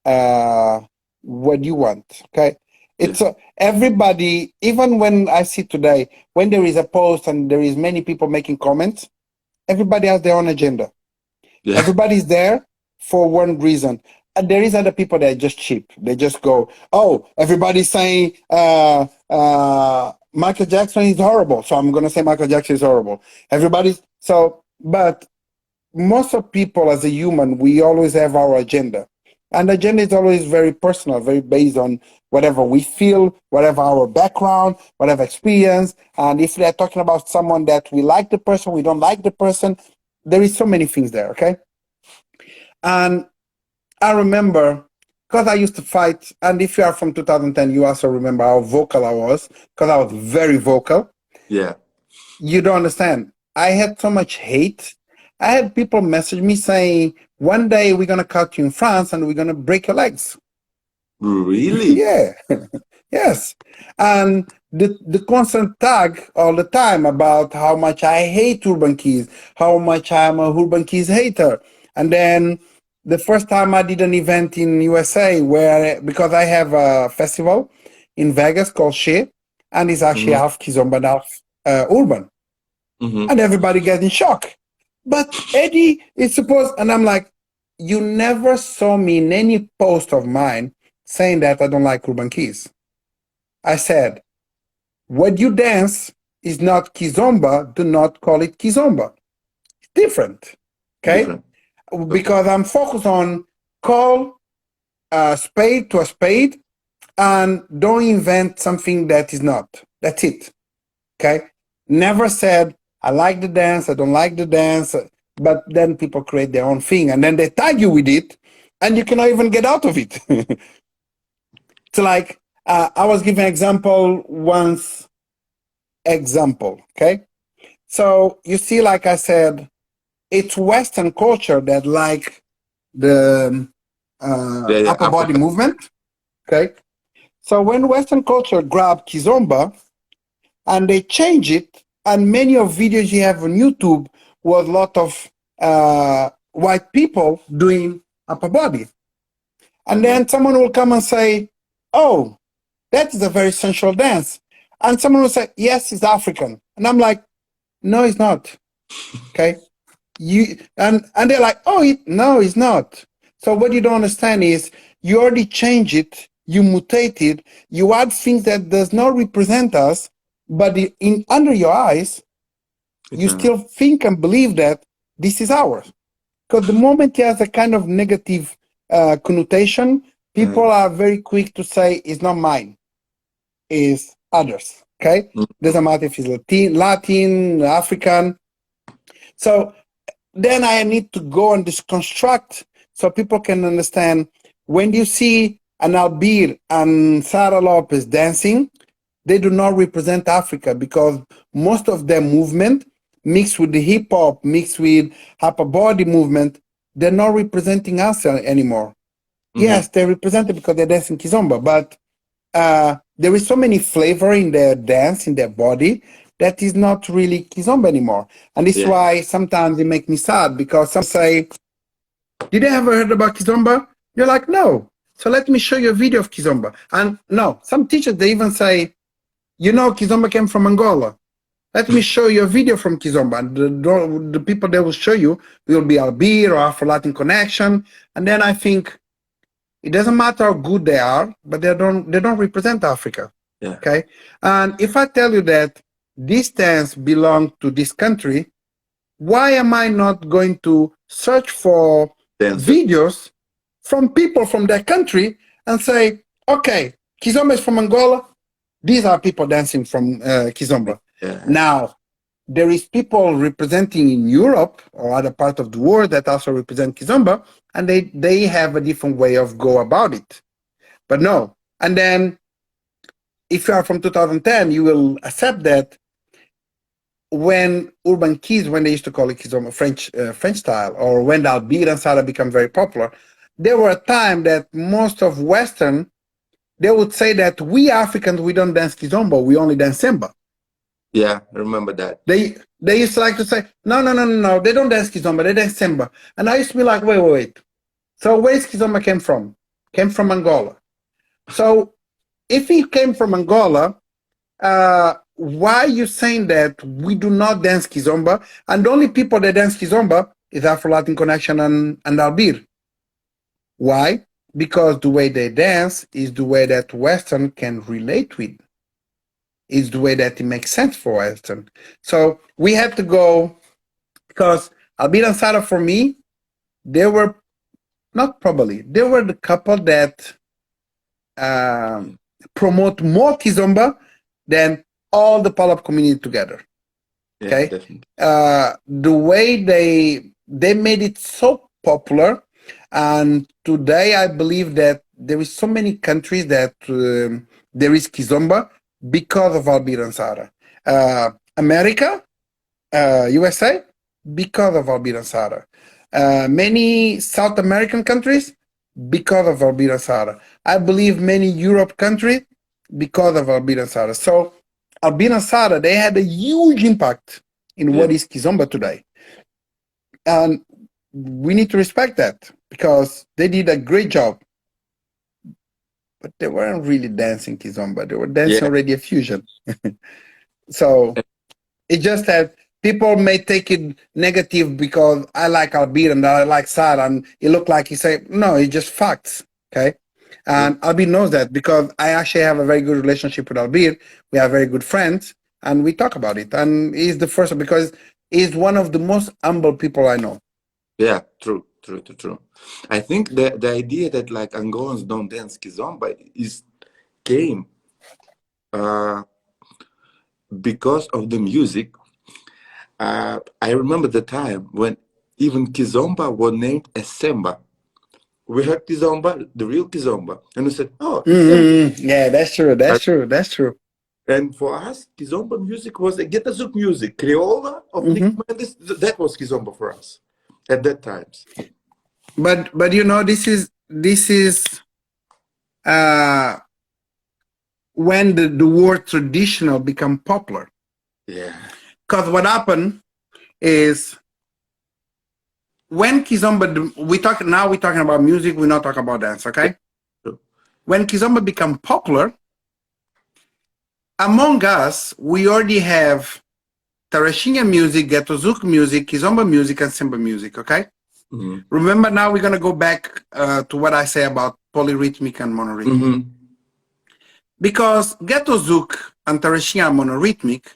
S2: uh, what you want. Okay,
S1: Yeah,
S2: it's everybody. Even when I see today, when there is a post and there is many people making comments, everybody has their own agenda.
S1: yeah,
S2: Everybody's there for one reason. And there is other people that are just cheap. They just go, oh, everybody's saying Michael Jackson is horrible, so I'm gonna say Michael Jackson is horrible. Everybody's so, but most of people as a human, we always have our agenda. And the agenda is always very personal, very based on whatever we feel, whatever our background, whatever experience. And if they're talking about someone that we like the person, we don't like the person, there is so many things there, okay? And I remember because I used to fight, and if you are from 2010, you also remember how vocal I was, because I was very vocal.
S1: yeah.
S2: You don't understand. I had so much hate. I had people message me saying, one day we're going to cut you in France and we're going to break your legs.
S1: Really?
S2: Yeah. Yes. And the constant tag all the time about how much I hate Urban Keys, how much I'm a Urban Keys hater. And then the first time I did an event in USA where, because I have a festival in Vegas called She, and it's actually
S1: Mm-hmm.
S2: half Kizomba and half Urban.
S1: Mm-hmm.
S2: And everybody gets in shock. But Eddie is supposed, and I'm like, you never saw me in any post of mine saying that I don't like Urban Keys. I said, what you dance is not Kizomba, do not call it Kizomba. It's different. Okay?
S1: Different. Okay.
S2: Because I'm focused on call a spade to a spade and don't invent something that is not. That's it. Okay? Never said, I like the dance, I don't like the dance, but then people create their own thing and then they tag you with it and you cannot even get out of it. It's like, I was giving an example once. Example, okay? So you see, like I said, it's Western culture that like the
S1: Yeah, yeah.
S2: upper body
S1: Africa.
S2: movement, okay? So when Western culture grabbed Kizomba and they change it, and many of videos you have on YouTube was a lot of white people doing upper body. And
S1: Okay.
S2: then someone will come and say, oh, that is a very sensual dance. And someone will say, yes, it's African. And I'm like, no, it's not. Okay. And they're like, oh, no, it's not. So what you don't understand is you already change it, you mutate it, you add things that does not represent us, but in under your eyes,
S1: It's
S2: you still think and believe that this is ours. Because the moment it has a kind of negative connotation, people are very quick to say it's not mine, it's others. Okay, doesn't matter if it's Latin, African. So then I need to go and deconstruct so people can understand. When you see an Albir and Sarah Lopez dancing, they do not represent Africa because most of their movement mixed with the hip hop, mixed with upper body movement, they're not representing us anymore.
S1: Mm-hmm.
S2: Yes, they're represented because they're dancing Kizomba, but there is so many flavor in their dance, in their body, that is not really Kizomba anymore. And this is
S1: Yeah.
S2: why sometimes it makes me sad because some say, did you ever heard about Kizomba? You're like, no. So let me show you a video of Kizomba. And no, some teachers, they even say, you know, Kizomba came from Angola. Let me show you a video from Kizomba. And the people that will show you will be Albir or Afro-Latin Connection. And then I think it doesn't matter how good they are, but they don't represent Africa.
S1: Yeah.
S2: Okay. And if I tell you that this dance belongs to this country, why am I not going to search for videos from people from that country and say, okay, Kizomba is from Angola. These are people dancing from Kizomba.
S1: Yeah.
S2: Now, there is people representing in Europe or other part of the world that also represent Kizomba, and they have a different way of go about it. But no. And then if you are from 2010, you will accept that when urban keys, when they used to call it Kizomba, French style, or when the Albir and Sara become very popular, there were a time that most of Western, they would say that we Africans, we don't dance Kizomba, we only dance Semba.
S1: Yeah, I remember that.
S2: They used to like to say, no, they don't dance Kizomba, they dance Semba. And I used to be like, wait. So where's Kizomba came from? Came from Angola. So if he came from Angola, why are you saying that we do not dance Kizomba? And the only people that dance Kizomba is Afro-Latin Connection and Albir. Why? Because the way they dance is the way that Western can relate with. Is the way that it makes sense for Western. So we had to go, because Albir and Sara, for me, they were the couple that promote more Kizomba than all the Palop community together. Okay, the way they made it so popular, and today I believe that there is so many countries that there is Kizomba because of Albir and Sara. America, USA, because of Albir and Sara. Many South American countries because of Albir and Sara. I believe many Europe countries because of Albir and Sara. So Albir and Sara, they had a huge impact in what is Kizomba today. And we need to respect that because they did a great job. But they weren't really dancing Kizomba. They were dancing already a fusion. So it just that people may take it negative because I like Albir and I like Sara, and it looked like he said, no, it's just facts. Okay. And Albir knows that because I actually have a very good relationship with Albir. We are very good friends and we talk about it. And he's the first because he's one of the most humble people I know.
S1: Yeah, true. I think the idea that like Angolans don't dance Kizomba came because of the music. I remember the time when even Kizomba was named as Semba. We heard Kizomba, the real Kizomba, and we said, "Oh,
S2: yeah, that's true.
S1: And for us, Kizomba music was a Getazouk music, Criolla of Nick Mendes. That was Kizomba for us at that time.
S2: But you know, this is when the word traditional become popular.
S1: Yeah.
S2: Because what happened is when Kizomba, we're talking about music, we're not talking about dance, okay?
S1: True.
S2: When Kizomba become popular, among us, we already have Tarashinha music, Getozouk music, Kizomba music, and Semba music, okay? Remember, now we're going to go back to what I say about polyrhythmic and monorhythmic. Because Getozouk and Tarashinha are monorhythmic,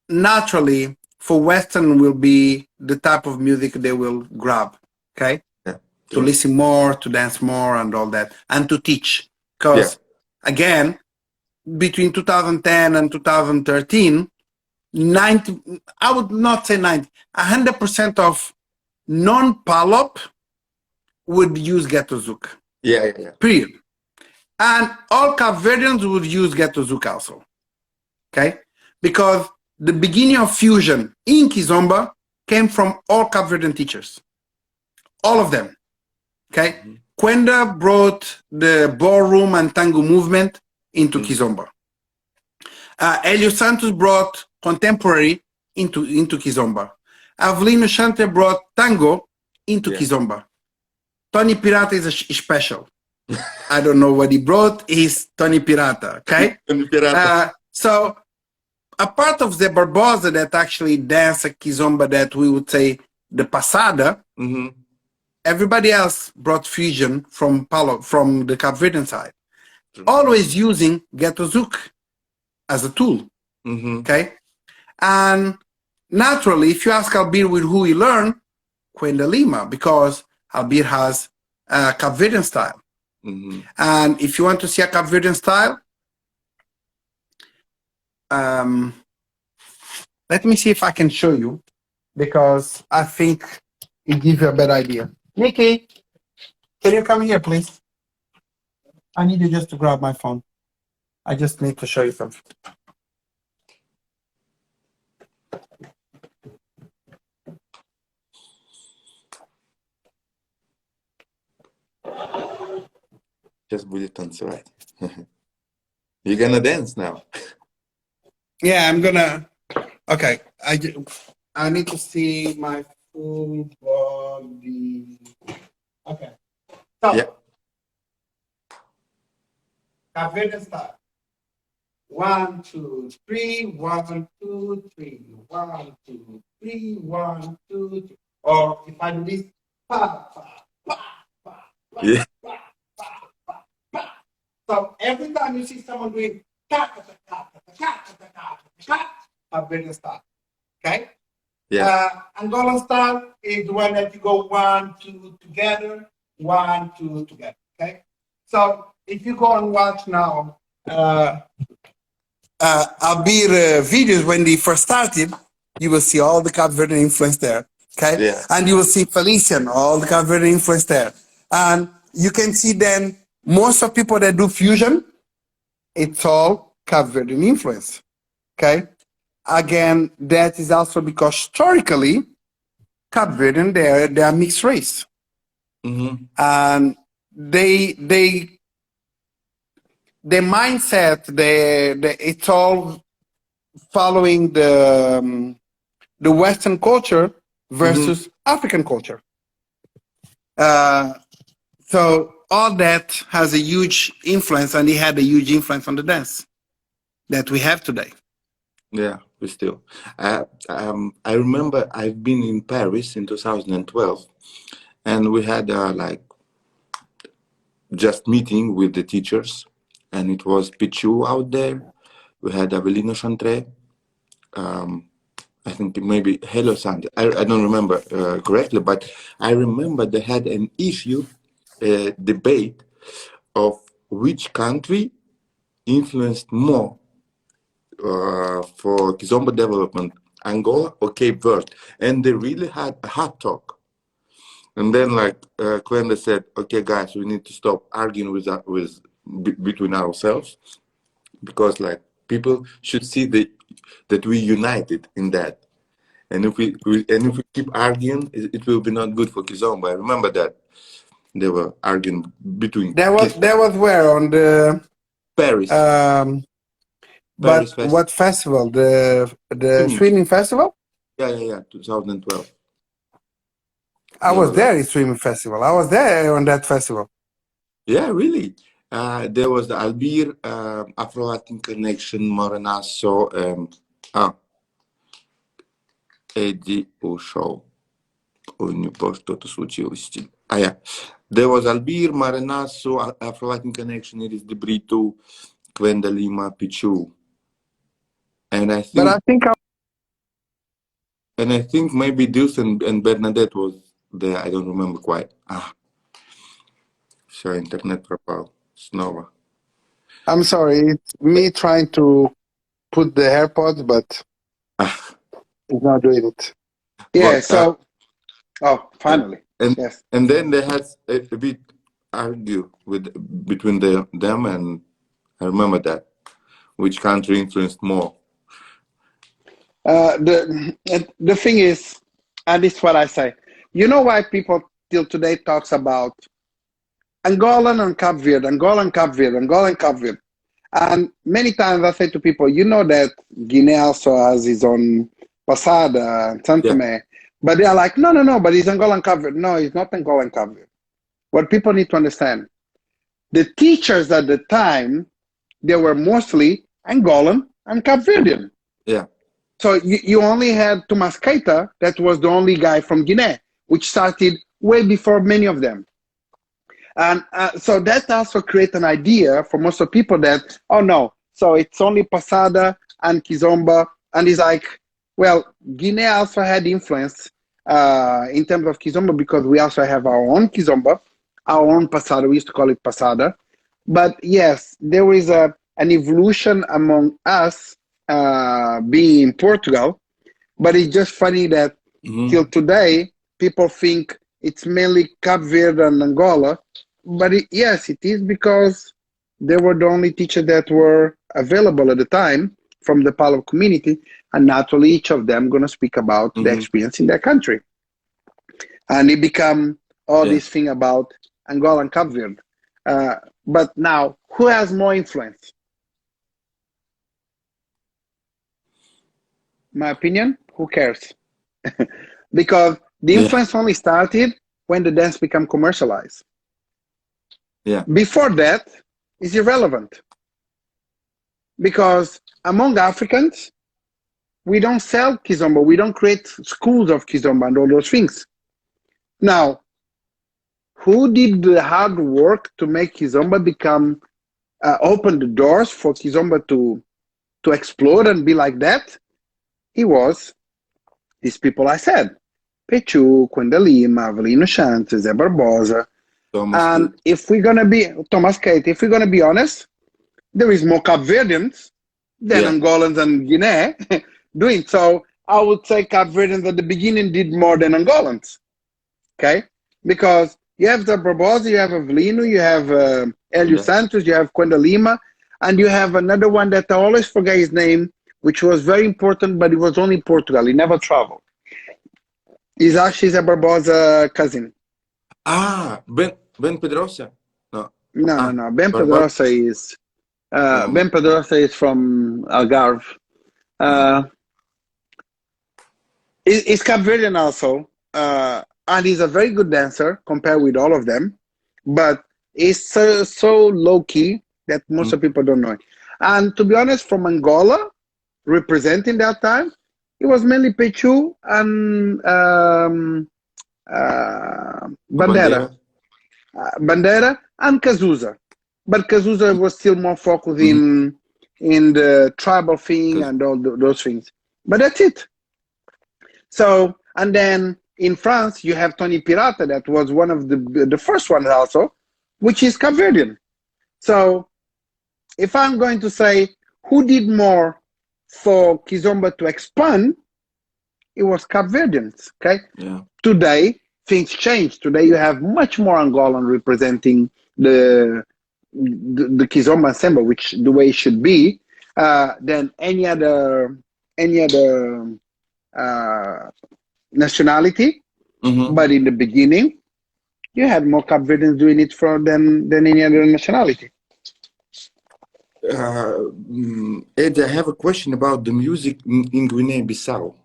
S2: naturally, for Western will be the type of music they will grab, okay?
S1: Yeah.
S2: To listen more, to dance more, and all that, and to teach. Because, again, between 2010 and 2013, I would not say 100% of non-Palop would use Getozouk.
S1: Yeah.
S2: Period. And all Cape Verdeans would use Getozouk also. Okay? Because the beginning of fusion in Kizomba came from all Cape Verdean teachers. All of them. Okay? Quenda brought the ballroom and tango movement into Kizomba. Helio Santos brought contemporary into Kizomba. Avelino Shante brought tango into Kizomba. Tony Pirata is special. I don't know what he brought. He's Tony Pirata, okay?
S1: Tony Pirata.
S2: So a part of the Barbosa that actually dance a Kizomba that we would say the Passada, everybody else brought fusion from from the Cape Verdean side, always using Ghetto Zouk as a tool. Okay, and naturally, if you ask Albir with who he learned, Quenda Lima, because Albir has a Cape Verdean style. And if you want to see a Cape Verdean style, let me see if I can show you, because I think it gives you a better idea. Nikki, can you come here, please? I need you just to grab my phone. I just need to show you something.
S1: Сейчас будет танцевать. You're gonna dance now.
S2: Yeah, I'm gonna. Okay, I need to see my full body. Okay. So,
S1: Yeah.
S2: Cape Verde style. 1, 2, 3, 1, 2, 3, 1, 2, 3, 1, 2, 3. Or if I do this, pa, pa, pa, pa, pa,
S1: Yeah.
S2: pa, pa, pa, pa. So every time you see someone doing ta ta ta ta ta ta ta ta ta, Cape Verde style. Okay?
S1: Yeah.
S2: Angolan style is the one that you go 1, 2 together, 1, 2 together. Okay? So if you go and watch now Albir videos when they first started, you will see all the Cape Verdean influence there. Okay?
S1: Yeah.
S2: And you will see Felician, all the Cape Verdean influence there. And you can see then most of people that do fusion, it's all Cape Verdean influence. Okay? Again, that is also because historically, Cape Verdean, they are mixed race. And the mindset, it's all following the Western culture versus African culture. So all that has a huge influence, and it had a huge influence on the dance that we have today.
S1: Yeah, we still. I remember I've been in Paris in 2012, and we had like just meeting with the teachers, and it was Pichu out there. We had Avelino Chantre. I think maybe Hello Sand. I don't remember correctly, but I remember they had an issue, debate of which country influenced more for Kizomba development, Angola or Cape Verde, and they really had a hot talk. And then, like Quenda said, "Okay, guys, we need to stop arguing between ourselves, because like people should see that we united in that. And if we keep arguing, it will be not good for Kizomba." I remember that they were arguing between.
S2: That was where on the
S1: Paris.
S2: But
S1: Festival.
S2: what festival? The swimming festival?
S1: Yeah. 2012.
S2: I was there in swimming festival. I was there on that festival.
S1: Yeah, really. There was the Albir, Afro-Latin Connection, Moranasso, Eddy ушел. Ой, не помню, что-то случилось. Yeah. There was Albir, Moranasso, Afro-Latin Connection, Iris de Brito, Quenda Lima, Pichu. And I think maybe Dils and Bernadette was there. I don't remember quite. Все, интернет пропал. Снова.
S2: I'm sorry, it's me trying to put the AirPods, but it's not doing it. Yeah, finally. Yes.
S1: And then they had a bit argue between them, and I remember that. Which country influenced more?
S2: The thing is, and this is what I say. You know why people till today talks about Angolan and Cape Verde, Angolan, Cape Verde, Angolan, Cape Verde. And many times I say to people, you know that Guinea also has his own Passada and Santome. But they are like, no, but it's Angolan, Cape Verde. No, it's not Angolan, Cape Verde. What people need to understand, the teachers at the time, they were mostly Angolan I'm Cape Verdean.
S1: Yeah.
S2: So you only had Thomas Keita, that was the only guy from Guinea, which started way before many of them. And so that also creates an idea for most of people that, oh no, so it's only Passada and Kizomba. And it's like, well, Guinea also had influence in terms of Kizomba because we also have our own Kizomba, our own Passada. We used to call it Passada. But yes, there is an evolution among us being in Portugal. But it's just funny that till today, people think it's mainly Cape Verde and Angola. But yes, it is because they were the only teachers that were available at the time from the Palo community. And naturally, each of them going to speak about the experience in their country. And it become all this thing about Angola and Cape Verde. But now, who has more influence? My opinion, who cares? Because the influence only started when the dance became commercialized.
S1: Yeah.
S2: Before that, it's irrelevant. Because among Africans, we don't sell Kizomba. We don't create schools of Kizomba and all those things. Now, who did the hard work to make Kizomba become, open the doors for Kizomba to explode and be like that? It was these people I said. Pechu, Quindalima, Avelino Chantes, Zé Barbosa. And if we're going to be, Thomas Keita, if we're going to be honest, there is more Cape Verdeans than Angolans and Guinea doing. So I would say Cape Verdeans at the beginning did more than Angolans. Okay? Because you have the Barbosa, you have Avelino, you have Hélio Santos, you have Quindalima, and you have another one that I always forget his name, which was very important, but it was only Portugal. He never traveled. He's actually Zé Barbosa cousin.
S1: Ah, Ben Pedrosa? No.
S2: No. Ben Pedrosa is Ben Pedrosa is from Algarve. He's Cape Verdean also, and he's a very good dancer compared with all of them, but he's so low key that most of people don't know it. And to be honest, from Angola, representing that time, it was mainly Pechu and Bandera and Cazuza. But Cazuza was still more focused in the tribal thing and all those things. But that's it. So, and then in France, you have Tony Pirata, that was one of the first ones also, which is Cape Verdean. So, if I'm going to say who did more for Kizomba to expand, it was Cape Verdeans, okay?
S1: Yeah.
S2: Today, things changed. Today, you have much more Angolan representing the Kizomba and Semba, which the way it should be, than any other nationality. But in the beginning, you had more Cape Verdeans doing it than any other nationality.
S1: Ed, I have a question about the music in Guinea-Bissau.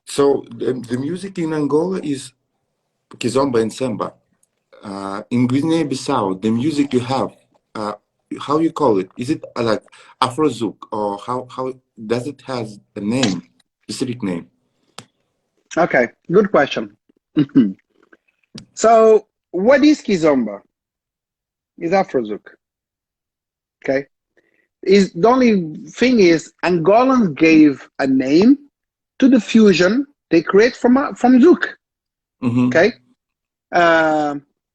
S1: So the music in Angola is Kizomba and Semba. In Guinea-Bissau, the music you have, how you call it? Is it like Afrozouk, or how does it has a name, specific name?
S2: Okay, good question. So, what is Kizomba? Is Afrozouk. Okay, the only thing is Angolans gave a name to the fusion they create from Zouk. Okay,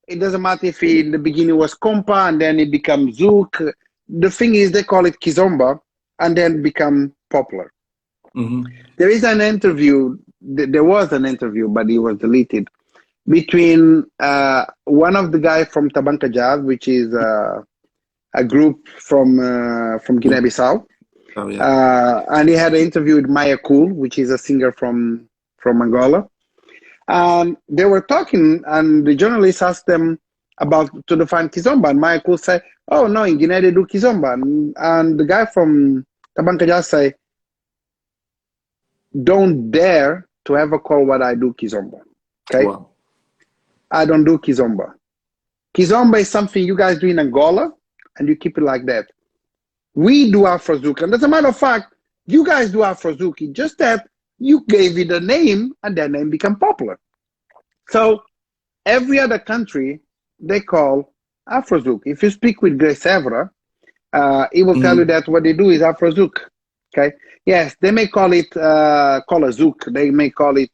S2: it doesn't matter if in the beginning was compa and then it becomes Zouk. The thing is they call it Kizomba and then become popular. There is an interview. There was an interview, but it was deleted, between one of the guys from Tabanca Jazz, which is a group from Guinea-Bissau.
S1: Oh, yeah.
S2: And he had an interview with Maya Cool, which is a singer from Angola. And they were talking, and the journalist asked them to define Kizomba. And Maya Cool said, oh, no, in Guinea they do Kizomba. And the guy from Tabanca Jazz said, don't dare to ever call what I do Kizomba. Okay?
S1: Wow.
S2: I don't do Kizomba. Kizomba is something you guys do in Angola, and you keep it like that. We do Afrozouk. And as a matter of fact, you guys do Afrozouk. Just that you gave it a name and that name became popular. So every other country, they call Afrozouk. If you speak with Grace Evra, he will tell you that what they do is Afrozouk. Okay. Yes, they may call it Kolazouk. They may call it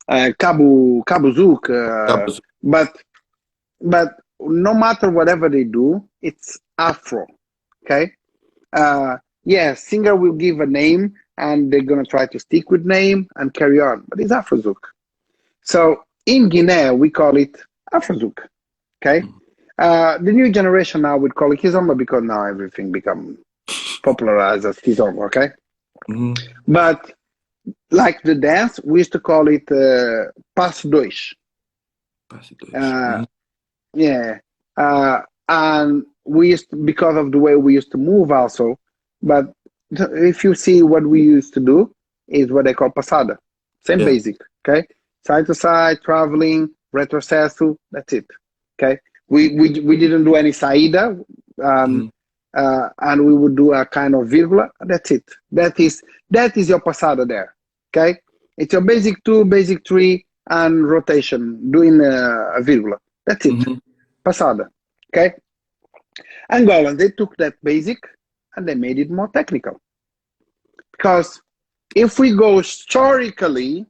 S2: Kabuzouk. But no matter whatever they do, it's Afro. Okay. Yes, singer will give a name and they're gonna try to stick with name and carry on. But it's Afrozouk. So in Guinea we call it Afrozouk. Okay. The new generation now would call it Kizomba because now everything become popularized as Kizomba. Okay. But like the dance, we used to call it Passo Dois. Yeah. And we used to, because of the way we used to move also, but if you see what we used to do is what they call passada. Same basic, okay? Side to side, traveling, retrocesso, that's it, okay? We didn't do any saída, and we would do a kind of virgula, that's it. That is your passada there, okay? It's your basic 2, basic 3, and rotation, doing a virgula. That's it, passada, okay? Angolan, they took that basic and they made it more technical. Because if we go historically,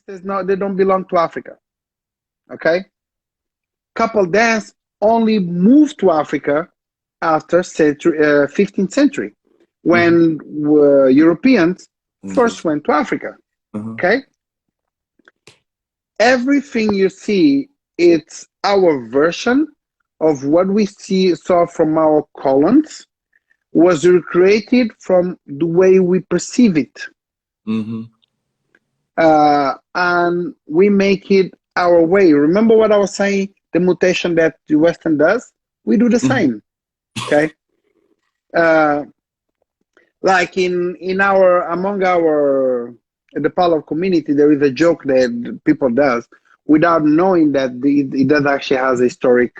S2: they don't belong to Africa, okay? Couple dance only moved to Africa after 15th century, when Europeans first went to Africa, okay? Everything you see, it's our version of what we saw from our colons was recreated from the way we perceive it. And we make it our way. Remember what I was saying, the mutation that the Western does? We do the same, okay? Like among the Palo community, there is a joke that people does without knowing that it does actually has a historic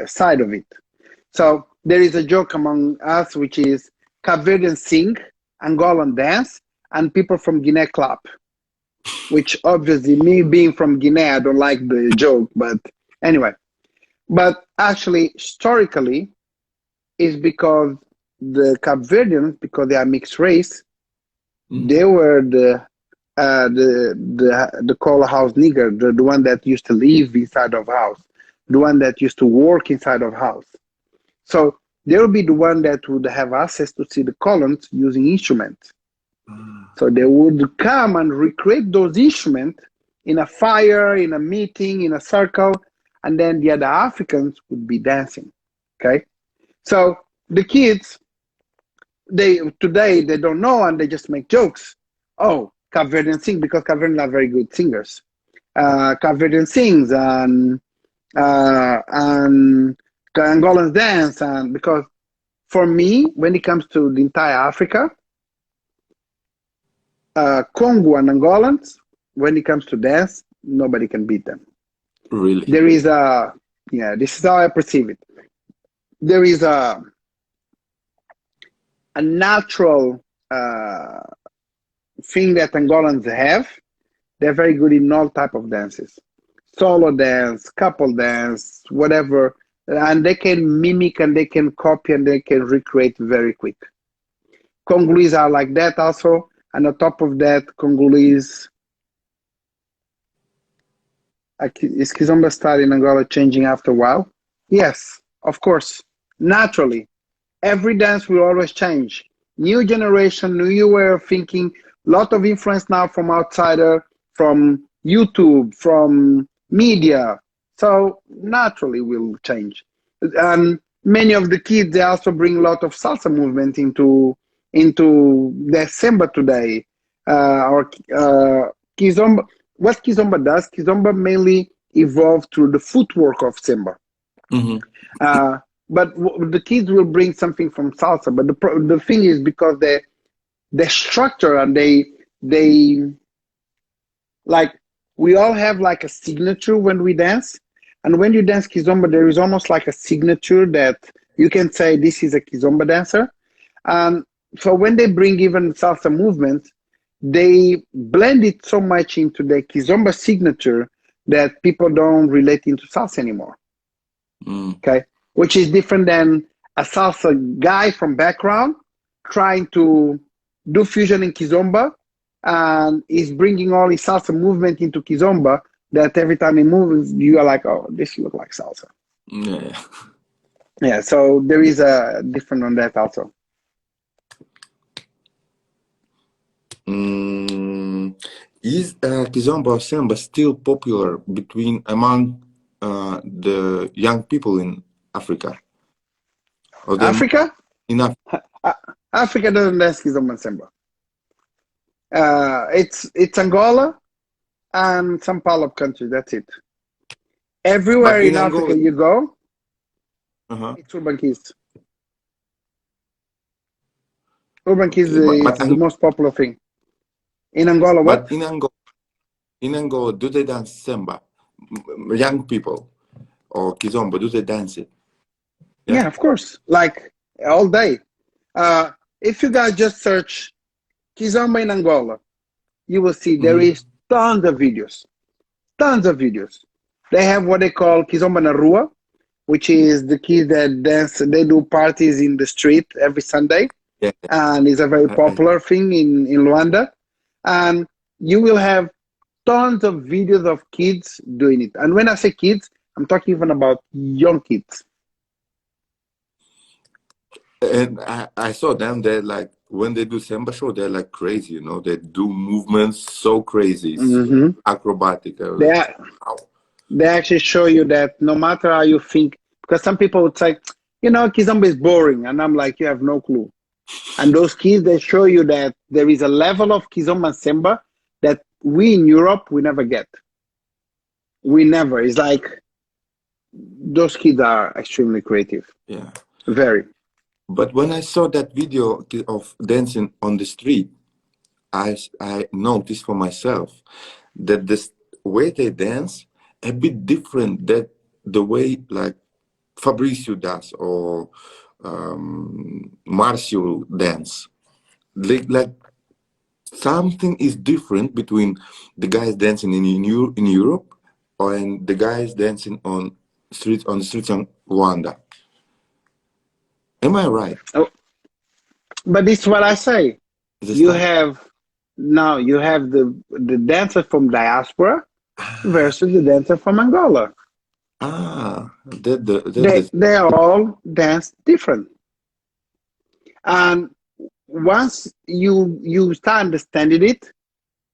S2: side of it. So there is a joke among us, which is Cape Verdean sing, Angolan dance, and people from Guinea clap. Which obviously, me being from Guinea, I don't like the joke, but anyway. But actually, historically, is because the Cape Verdeans, because they are mixed race, they were the call house nigger, the one that used to live inside of house, the one that used to work inside of house. So they will be the one that would have access to see the colons using instruments. So they would come and recreate those instruments in a fire, in a meeting, in a circle, and then the other Africans would be dancing. Okay, so the kids, today they don't know and they just make jokes. Oh, Cape Verdean sing because Cape Verdean are very good singers. Cape Verdean sings and Angolans dance, and because for me, when it comes to the entire Africa, Congo and Angolans, when it comes to dance, nobody can beat them.
S1: Really?
S2: There is this is how I perceive it. There is a natural thing that Angolans have. They're very good in all type of dances. Solo dance, couple dance, whatever. And they can mimic and they can copy and they can recreate very quick. Congolese are like that also. And on top of that, Congolese, is Kizomba style in Angola changing after a while? Yes, of course, naturally. Every dance will always change. New generation, new way of thinking, lot of influence now from outsider, from YouTube, from media. So naturally will change. And many of the kids, they also bring a lot of salsa movement into the Semba today, or Kizomba. What Kizomba does, Kizomba mainly evolved through the footwork of Semba. But the kids will bring something from salsa. But the thing is, because the structure and they like, we all have like a signature when we dance, And when you dance Kizomba, there is almost like a signature that you can say this is a Kizomba dancer. So when they bring even salsa movements, they blend it so much into the Kizomba signature that people don't relate into salsa anymore. Okay, which is different than a salsa guy from background trying to do fusion in Kizomba, and is bringing all his salsa movement into Kizomba. That every time he moves, you are like, oh, this looks like salsa.
S1: Yeah.
S2: Yeah, so there is a different on that also.
S1: Is Kizomba or Semba still popular among the young people in Africa? Or
S2: Africa?
S1: in
S2: Africa doesn't dance Kizomba and Semba. It's Angola and some Palop countries. That's it. Everywhere
S1: But
S2: in
S1: in
S2: Africa
S1: Angola,
S2: you go,
S1: uh-huh.
S2: it's urban keys. Urban keys
S1: Okay,
S2: is the most popular thing. In Angola, what?
S1: but in Angola, do they dance Semba? Young people or Kizomba, do they dance it?
S2: Yeah, of course. Like all day. If you guys just search Kizomba in Angola, you will see there is tons of videos. Tons of videos. They have what they call Kizomba na Rua, which is the kids that dance. They do parties in the street every Sunday,
S1: Yeah.
S2: and it's a very popular thing in Luanda. And you will have tons of videos of kids doing it. And when I say kids, I'm talking even about young kids.
S1: And I saw them, they're like, when they do Semba show, they're like crazy, you know, they do movements so crazy, acrobatic. I was
S2: They,
S1: like, wow.
S2: they actually show you that no matter how you think, because some people would say, you know, Kizomba is boring. And I'm like, you have no clue. And those kids, they show you that there is a level of Kizomba and Semba that we in Europe, we never get. We never. It's like those kids are extremely creative.
S1: Yeah.
S2: Very.
S1: But when I saw that video of dancing on the street, I noticed for myself that the way they dance a bit different that the way like Fabricio does or Marcio dance. Like something is different between the guys dancing in Europe and the guys dancing on the streets in Rwanda. Am I right?
S2: Oh, but this is what I say.
S1: The
S2: You
S1: style?
S2: have now you have the dancer from diaspora versus the dancer from Angola. They all dance different. And once you start understanding it,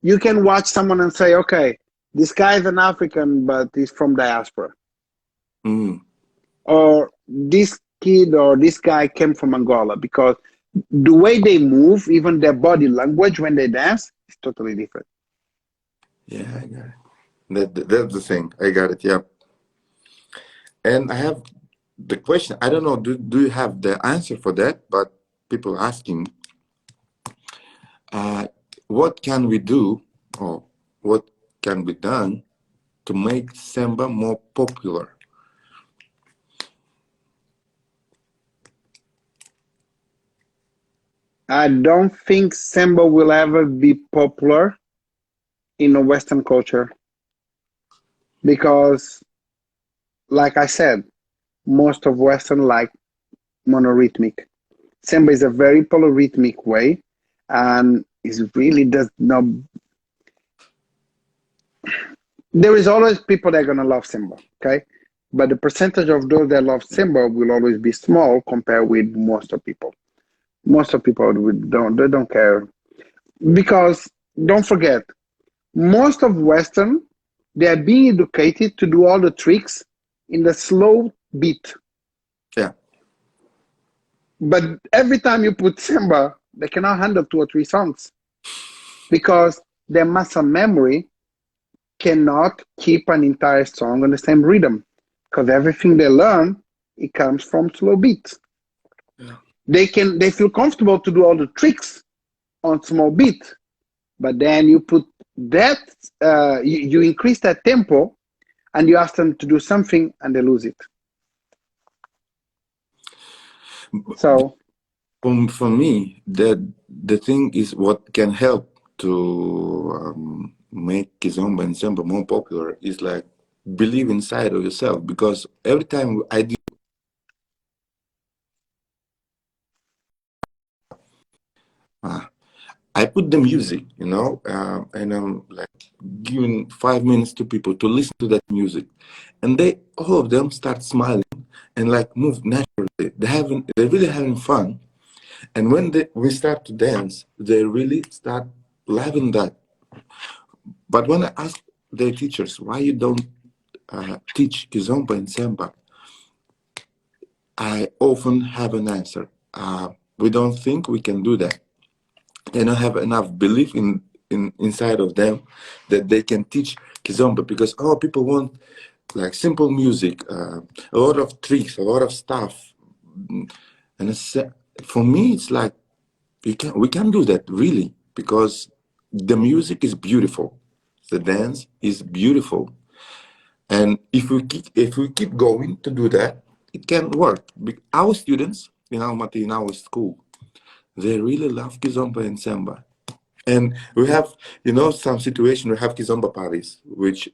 S2: you can watch someone and say, okay, this guy is an African, but he's from diaspora. Or this kid or this guy came from Angola, because the way they move, even their body language when they dance, is totally different.
S1: Yeah, I got it. That's the thing. I got it. Yeah. And I have the question. I don't know. Do you have the answer for that? But people asking, what can we do, or what can be done to make Semba more popular?
S2: I don't think Semba will ever be popular in a Western culture because, like I said, most of Western like monorhythmic. Semba is a very polyrhythmic way, and it really does not. There is always people that are gonna love Semba, okay? But the percentage of those that love Semba will always be small compared with most of people. Most of people don't care because don't forget, most of Western, they are being educated to do all the tricks in the slow beat.
S1: Yeah.
S2: But every time you put Semba, they cannot handle 2 or 3 songs because their muscle memory cannot keep an entire song on the same rhythm because everything they learn, it comes from slow beats.
S1: Yeah.
S2: They feel comfortable to do all the tricks on small beat, but then you put that, you increase that tempo, and you ask them to do something and they lose it. So
S1: For me, the thing is what can help to make Kizomba and Semba more popular is like believe inside of yourself, because every time I do, I put the music, and I'm like giving 5 minutes to people to listen to that music, and all of them start smiling and like move naturally. They're really having fun, and when we start to dance, they really start loving that. But when I ask their teachers why you don't teach Kizomba and Semba, I often have an answer. We don't think we can do that. They don't have enough belief inside of them that they can teach Kizomba, because people want like simple music, a lot of tricks, a lot of stuff, and for me it's like we can do that really, because the music is beautiful, the dance is beautiful, and if we keep going to do that, it can work. Our students in Almaty, in our school, they really love Kizomba and Semba. And we have, some situation, we have Kizomba parties, which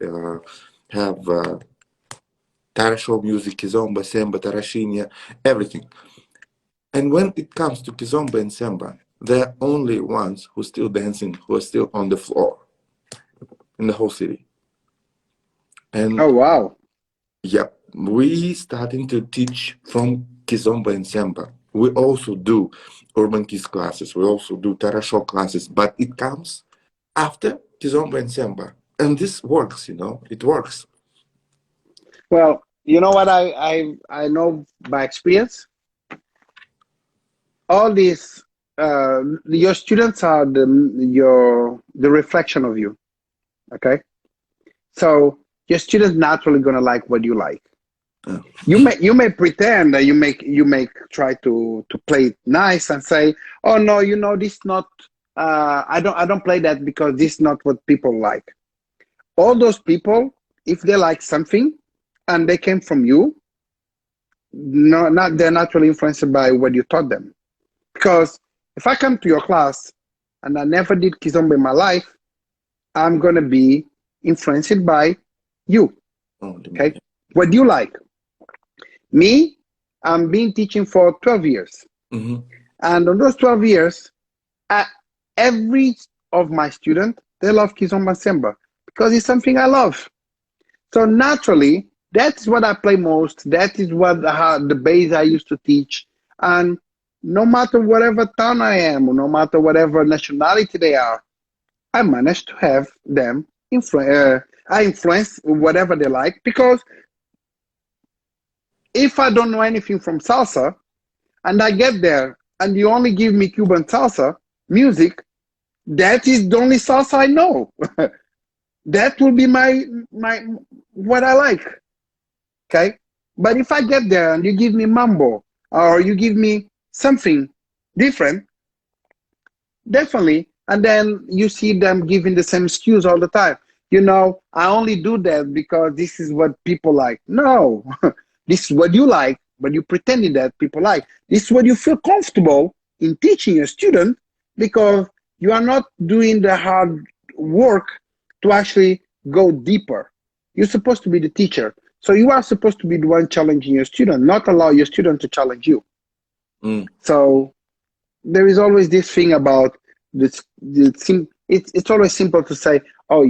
S1: have Tarashow music, Kizomba, Semba, Tarashinya, everything. And when it comes to Kizomba and Semba, they're only ones who still dancing, who are still on the floor in the whole city. And
S2: oh wow.
S1: yep, we starting to teach from Kizomba and Semba. We also do urban kids classes. We also do Tarashow classes, but it comes after Kizomba and Semba. And this works, it works.
S2: Well, you know what I know by experience? All these your students are the reflection of you. Okay? So your students naturally gonna like what you like.
S1: Yeah.
S2: You may pretend that you may try to play it nice and say, oh no, this not I don't play that because this is not what people like. All those people, if they like something and they came from you, no, not they're naturally influenced by what you taught them. Because if I come to your class and I never did Kizomba in my life, I'm gonna be influenced by you. Okay, what do you like? Me, I'm been teaching for 12 years.
S1: Mm-hmm.
S2: And on those 12 years, every of my students, they love Kizomba Semba because it's something I love. So naturally, that's what I play most. That is what the bass I used to teach. And no matter whatever town I am, or no matter whatever nationality they are, I managed to have them I influence whatever they like, because if I don't know anything from salsa and I get there and you only give me Cuban salsa music, that is the only salsa I know. That will be my what I like. Okay? But if I get there and you give me mambo or you give me something different, definitely, and then you see them giving the same excuse all the time. I only do that because this is what people like. No, this is what you like, but you pretending that people like. This is what you feel comfortable in teaching a student, because you are not doing the hard work to actually go deeper. You're supposed to be the teacher. So you are supposed to be the one challenging your student, not allow your student to challenge you. So there is always this thing about this. It's always simple to say, oh,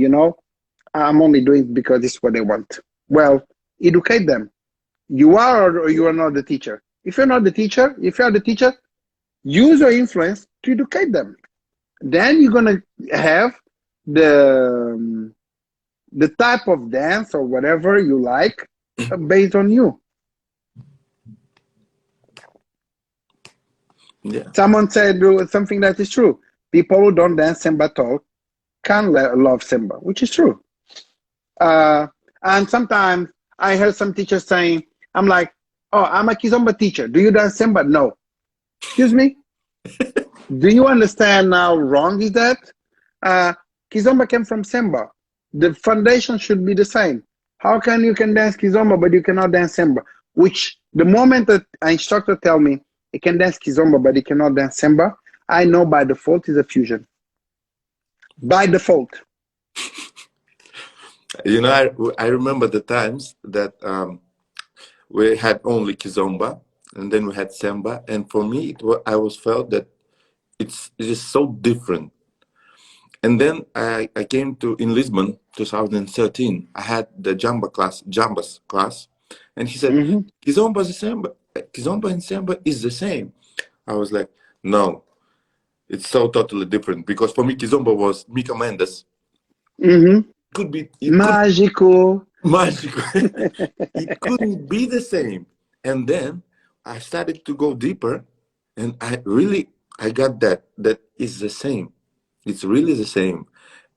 S2: I'm only doing it because this is what they want. Well, educate them. You are or you are not the teacher. If you're not the teacher, if you are the teacher, use your influence to educate them. Then you're gonna have the type of dance or whatever you like based on you.
S1: Yeah.
S2: Someone said something that is true. People who don't dance Semba at all can love Semba, which is true. And sometimes I heard some teachers saying, I'm like, oh, I'm a Kizomba teacher. Do you dance Semba? No. Excuse me? Do you understand how wrong is that? Kizomba came from Semba. The foundation should be the same. How can you can dance Kizomba but you cannot dance Semba? Which the moment that an instructor tell me he can dance Kizomba but he cannot dance Semba, I know by default is a fusion. By default.
S1: You know, I remember the times that we had only Kizomba, and then we had Semba, and for me, I was felt that it is so different. And then I came to in Lisbon, 2013. I had the Jambas class, and he said,
S2: Mm-hmm.
S1: Kizomba is Semba, Kizomba and Semba is the same. I was like, no, it's so totally different, because for me Kizomba was Mika Mendes.
S2: Mm-hmm. Mágico.
S1: Magical. It couldn't be the same. And then I started to go deeper, and I got that is the same. It's really the same.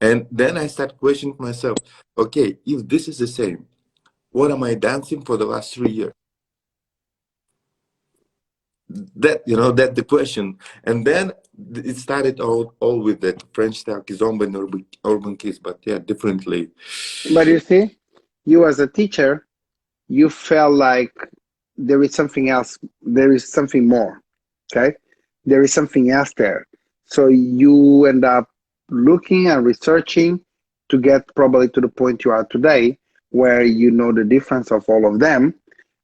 S1: And then I start questioning myself, okay, if this is the same, what am I dancing for the last 3 years? That the question. And then it started all with that French style Kizomba and urban kids, but yeah, differently.
S2: But you see, you as a teacher, you felt like there is something else, there is something more. Okay? There is something else there. So you end up looking and researching to get probably to the point you are today, where you know the difference of all of them.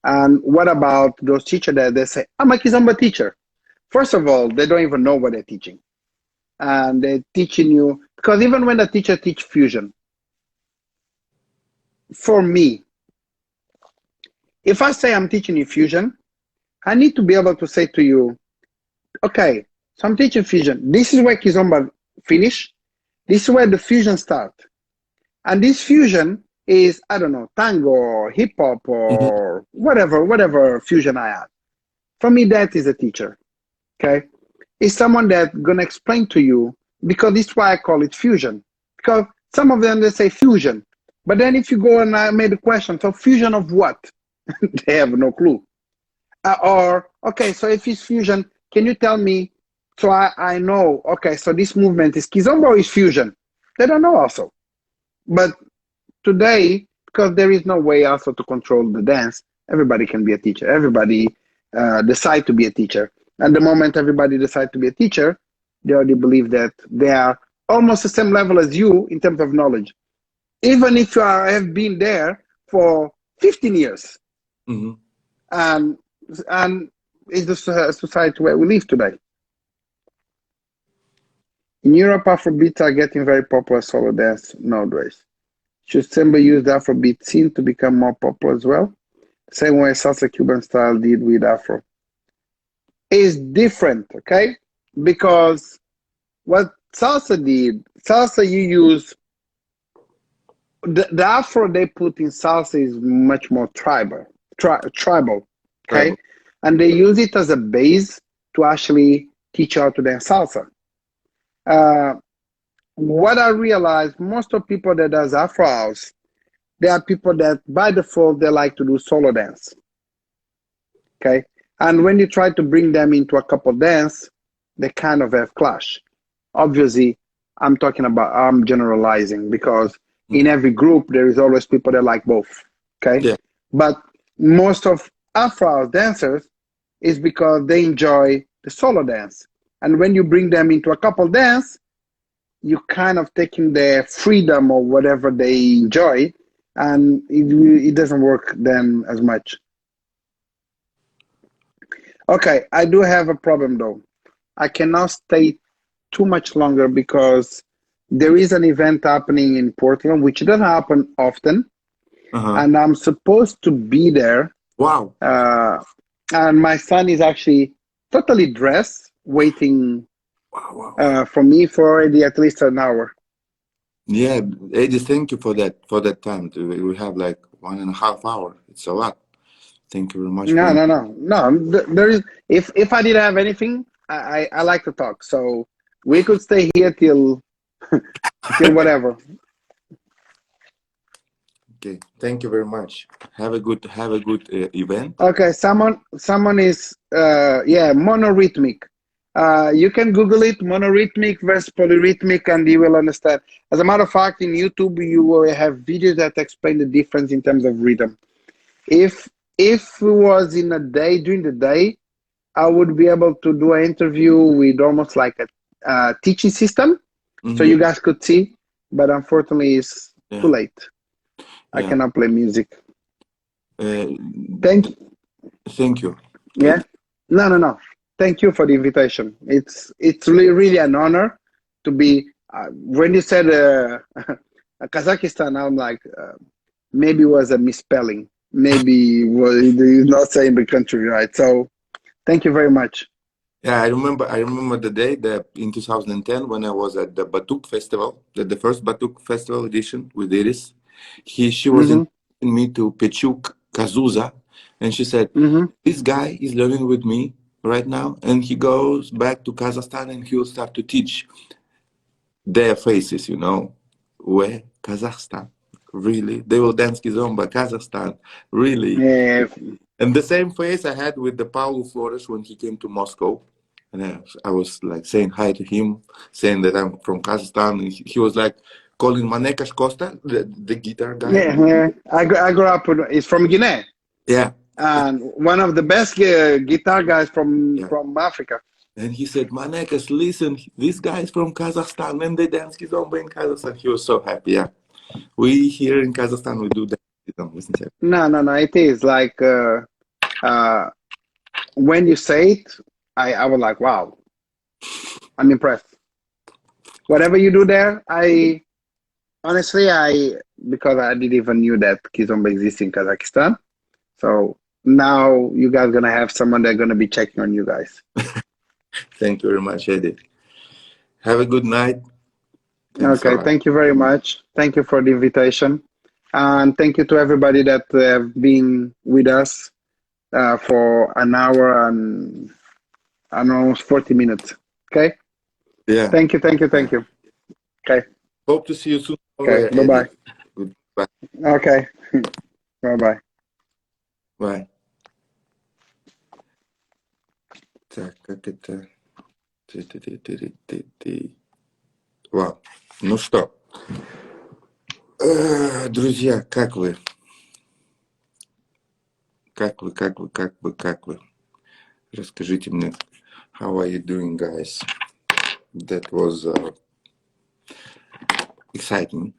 S2: And what about those teachers that they say, I'm a Kizomba teacher? First of all, they don't even know what they're teaching. And they're teaching you, because even when the teacher teach fusion, for me, if I say I'm teaching you fusion, I need to be able to say to you, okay, so I'm teaching fusion. This is where Kizomba finish. This is where the fusion start. And this fusion is, I don't know, tango or hip hop
S1: Mhm.
S2: or whatever fusion I have. For me, that is a teacher. Okay? It's someone that's gonna explain to you, because this is why I call it fusion. Because some of them they say fusion. But then if you go and I made a question, so fusion of what? They have no clue. Or, okay, so if it's fusion, can you tell me, so I know, okay, so this movement is Kizomba or is fusion? They don't know also. But today, because there is no way also to control the dance, everybody can be a teacher. Everybody decide to be a teacher. And the moment everybody decide to be a teacher, they already believe that they are almost the same level as you in terms of knowledge. Even if have been there for 15 years.
S1: Mhm.
S2: And and is the society where we live today. In Europe, Afrobeats are getting very popular solo dance nowadays. Should Semba use the Afrobeat scene to become more popular as well? Same way salsa Cuban style did with Afro. Is different, okay? Because what salsa did, salsa you use, the Afro they put in salsa is much more tribal, okay?
S1: Tribal.
S2: And they use it as a base to actually teach you how to dance salsa. Uh, what I realized, most of people that does Afro house, they are people that by default they like to do solo dance. Okay, and when you try to bring them into a couple dance, they kind of have clash. Obviously, I'm generalizing, because in
S1: Mhm.
S2: every group there is always people that like both. Okay,
S1: Yeah.
S2: but most of Afro house dancers is because they enjoy the solo dance, and when you bring them into a couple dance, you kind of taking their freedom or whatever they enjoy, and it doesn't work then as much. Okay, I do have a problem though. I cannot stay too much longer because there is an event happening in Portland, which doesn't happen often,
S1: Uh-huh.
S2: and I'm supposed to be there.
S1: Wow.
S2: Uh, and my son is actually totally dressed, waiting
S1: Wow, wow, wow.
S2: for me for already at least an hour.
S1: Yeah, Eddie, thank you for that time. We have like 1.5 hours. It's a lot. Thank you very much for
S2: No, no, no, no. There is. If I didn't have anything, I like to talk. So we could stay here till till whatever.
S1: Okay. Thank you very much. Have a good event.
S2: Okay, someone is yeah, monorhythmic. You can Google it, monorhythmic versus polyrhythmic, and you will understand. As a matter of fact, in YouTube, you will have videos that explain the difference in terms of rhythm. If it was in a day, during the day, I would be able to do an interview with almost like a teaching system, so you guys could see. But unfortunately, it's too late. I
S1: Yeah.
S2: cannot play music.
S1: Thank you.
S2: Yeah. No. Thank you for the invitation. It's really an honor to be. When you said Kazakhstan, I'm like, maybe it was a misspelling. Maybe you're not saying the country right. So thank you very much.
S1: Yeah, I remember the day that in 2010 when I was at the Batuk Festival, the first Batuk Festival edition with Iris. She was inviting me to Pechuk Kazuza, and she said, "This guy is learning with me right now, and he goes back to Kazakhstan and he will start to teach their faces, where Kazakhstan, really? They will dance Kizomba, Kazakhstan, really?"
S2: Yeah.
S1: And the same face I had with the Paulo Flores when he came to Moscow. And I was like saying hi to him, saying that I'm from Kazakhstan. And he was like calling Manekas Costa, the guitar guy.
S2: Yeah. I grew up. He's from Guinea.
S1: Yeah.
S2: And one of the best guitar guys from Africa.
S1: And he said, Manekas, listen, this guy is from Kazakhstan and they dance Kizomba in Kazakhstan. He was so happy. Yeah. We here in Kazakhstan, we do that.
S2: No. It is like when you say it, I was like, wow, I'm impressed. Whatever you do there, honestly, because I didn't even knew that Kizomba exists in Kazakhstan. So now you guys gonna have someone that's gonna be checking on you guys.
S1: Thank you very much, Eddy. Have a good night.
S2: Thanks okay, thank you very much. Thank you for the invitation. And thank you to everybody that have been with us for an hour and almost 40 minutes. Okay?
S1: Yeah.
S2: Thank you. Okay.
S1: Hope to see you soon.
S2: Okay, bye-bye.
S1: Goodbye.
S2: Okay. Bye-bye.
S1: Bye. Так, как это... Вау. Ну что, друзья, как вы? Как вы? Расскажите мне. How are you doing, guys? That was exciting.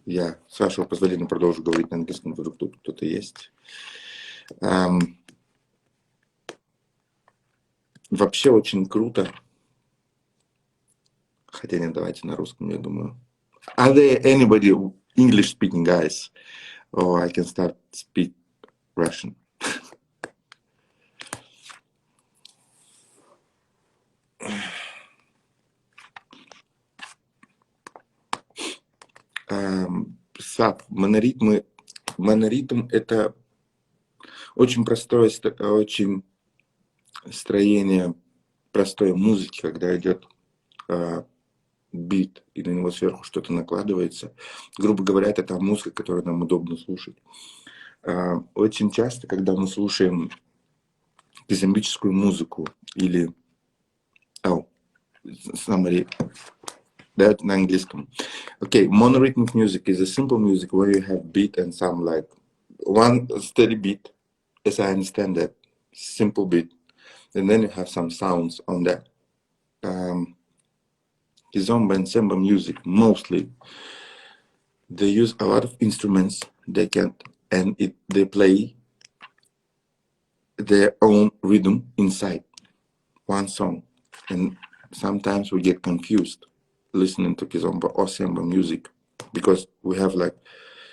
S1: Я, с вашего позволения, продолжу говорить на английском, вдруг тут кто-то есть. Вообще очень круто. Хотя нет, давайте на русском, я думаю. Are there anybody English-speaking guys? Or I can start speak Russian. Сап, моноритм это очень простое, очень строение простой музыки, когда идет бит, и на него сверху что-то накладывается. Грубо говоря, это та музыка, которую нам удобно слушать. Очень часто, когда мы слушаем кизомбическую музыку или summary, да, на английском. Okay, monorhythmic music is a simple music where you have beat and some like one steady beat, as I understand that, simple beat, and then you have some sounds on that. Kizomba and Semba music, mostly, they use a lot of instruments they play their own rhythm inside one song. And sometimes we get confused listening to Kizomba or Semba music because we have like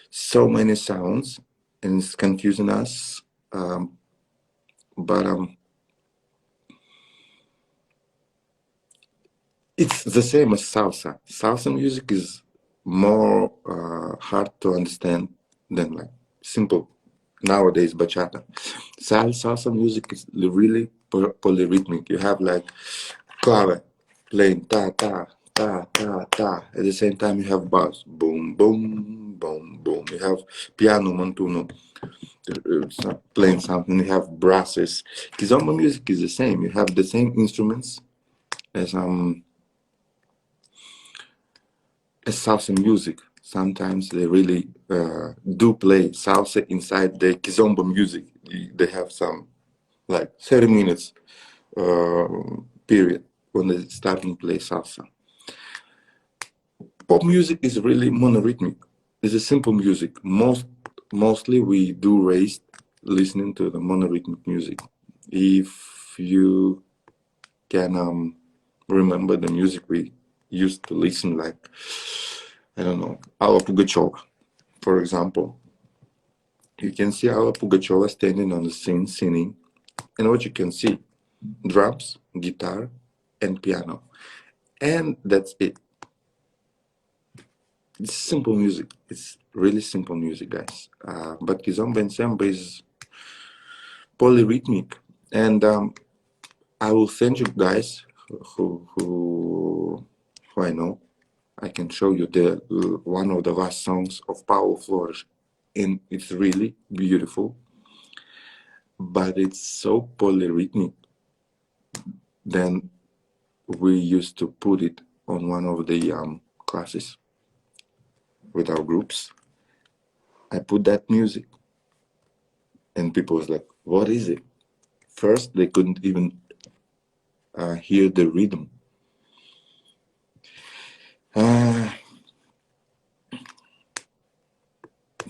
S1: so many sounds and it's confusing us. But it's the same as salsa. Salsa music is more hard to understand than like simple nowadays bachata. Salsa music is really polyrhythmic. You have like clave playing ta ta ta ta ta. At the same time, you have bass boom boom boom boom. You have piano montuno. playing something, you have brasses. Kizomba music is the same. You have the same instruments as salsa music. Sometimes they really do play salsa inside the Kizomba music. They have some like 30 minutes period when they start to play salsa. Pop music is really monorhythmic. It's a simple music. Mostly we do raise listening to the monorhythmic music. If you can remember the music we used to listen, like, I don't know, Alla Pugacheva, for example. You can see Alla Pugacheva standing on the scene singing, and what you can see, drums, guitar, and piano. And that's it. It's simple music. It's really simple music, guys. But Kizomba and Semba is polyrhythmic. And I will send you guys who I know. I can show you the one of the last songs of Paulo Flores, and it's really beautiful. But it's so polyrhythmic. Then we used to put it on one of the classes with our groups. I put that music, and people was like, "What is it?" First, they couldn't even hear the rhythm.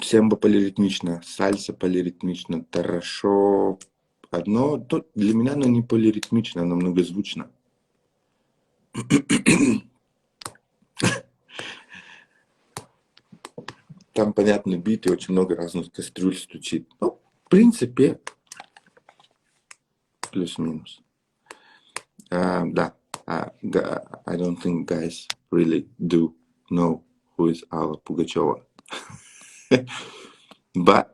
S1: Семба полиритмично, сальса полиритмично, хорошо. Одно, для меня оно не полиритмично, оно многозвучно. Там понятный бит и очень много разных кастрюль стучит. Ну, в принципе, плюс-минус. Да, I don't think guys really do know who is Alla Pugacheva. But.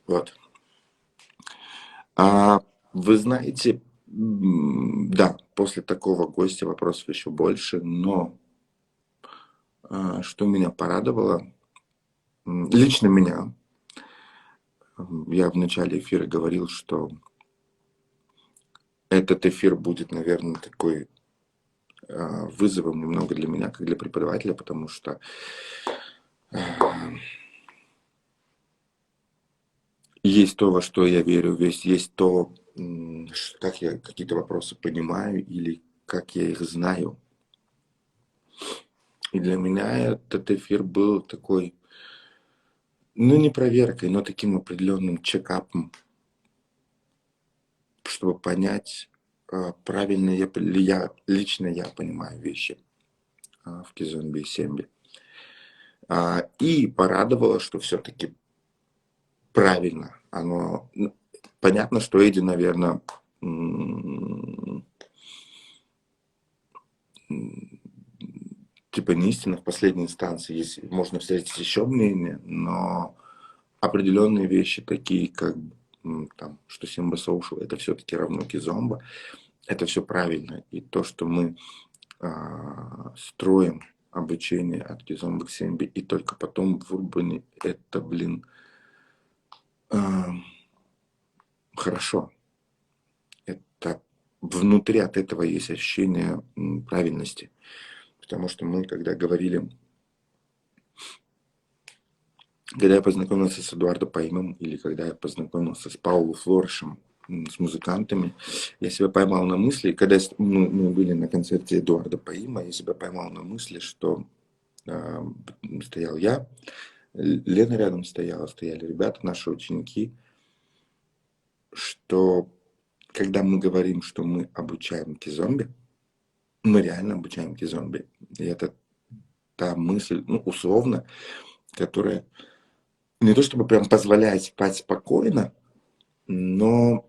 S1: Вот. Вы знаете, да, после такого гостя вопросов еще больше, но что меня порадовало, лично меня, я в начале эфира говорил, что этот эфир будет, наверное, такой вызовом немного для меня, как для преподавателя, потому что есть то, во что я верю, есть то, как я какие-то вопросы понимаю или как я их знаю. И для меня этот эфир был такой, ну, не проверкой, но таким определенным чекапом, чтобы понять, правильно ли я лично понимаю вещи в Кизомбе и Сембе. И порадовало, что все-таки правильно. Оно понятно, что Эдди, наверное, типа не истина в последней инстанции. Есть, можно встретить еще мнение, но определенные вещи, такие как там, что Semba Social, это все-таки равно Kizomba, это все правильно. И то, что мы строим обучение от Kizomba к Sembe, и только потом в Урбане, это, хорошо. Это внутри от этого есть ощущение правильности. Потому что мы, когда говорили, когда я познакомился с Эдуардо Паимом, или когда я познакомился с Пауло Флорешем, с музыкантами, я себя поймал на мысли, когда мы были на концерте Эдуарда Паима, я себя поймал на мысли, что стоял я, Лена рядом стояли ребята, наши ученики, что когда мы говорим, что мы обучаем Кизомбе, мы реально обучаем Кизомбе. И это та мысль, ну, условно, которая не то чтобы прям позволяет спать спокойно, но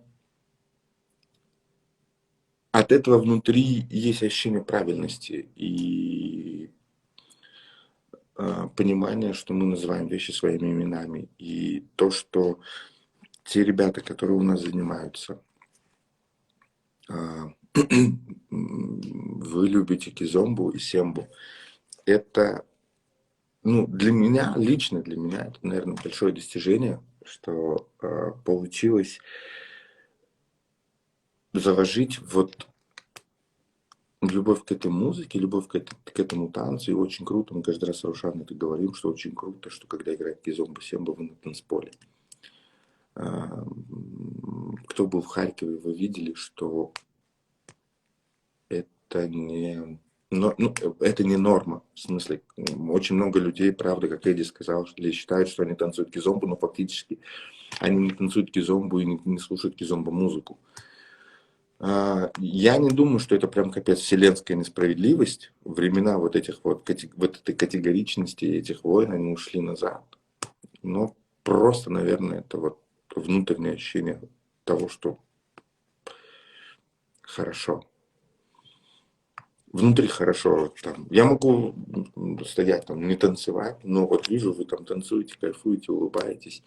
S1: от этого внутри есть ощущение правильности и понимание, что мы называем вещи своими именами. И то, что те ребята, которые у нас занимаются, вы любите Кизомбу и Сембу, это ну, для меня, лично для меня, это, наверное, большое достижение, что получилось заложить вот любовь к этой музыке, любовь к этому танцу. И очень круто, мы каждый раз с Рушаном это говорим, что очень круто, что когда играет Кизомба, Семба, вы на танцполе. Кто был в Харькове, вы видели, что это не, ну, это не норма. В смысле, очень много людей, правда, как Эдди сказал, или считают, что они танцуют кизомбу, но фактически они не танцуют кизомбу и не слушают кизомбу музыку. Я не думаю, что это прям капец вселенская несправедливость. Времена вот этих вот этой категоричности, этих войн, они ушли назад. Но просто, наверное, это вот внутреннее ощущение того, что хорошо. Внутри хорошо. Там. Я могу стоять там, не танцевать, но вот вижу, вы там танцуете, кайфуете, улыбаетесь.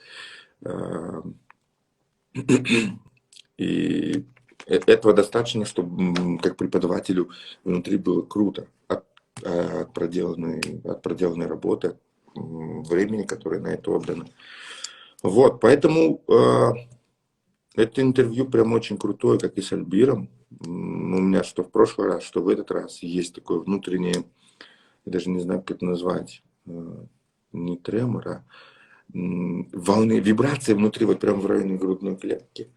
S1: И этого достаточно, чтобы как преподавателю внутри было круто от проделанной работы, от времени, которое на это отдано. Вот, поэтому это интервью прям очень крутое, как и с Альбиром. У меня что в прошлый раз, что в этот раз есть такое внутреннее, я даже не знаю, как это назвать, не тремор, а волны, вибрации внутри, вот прям в районе грудной клетки.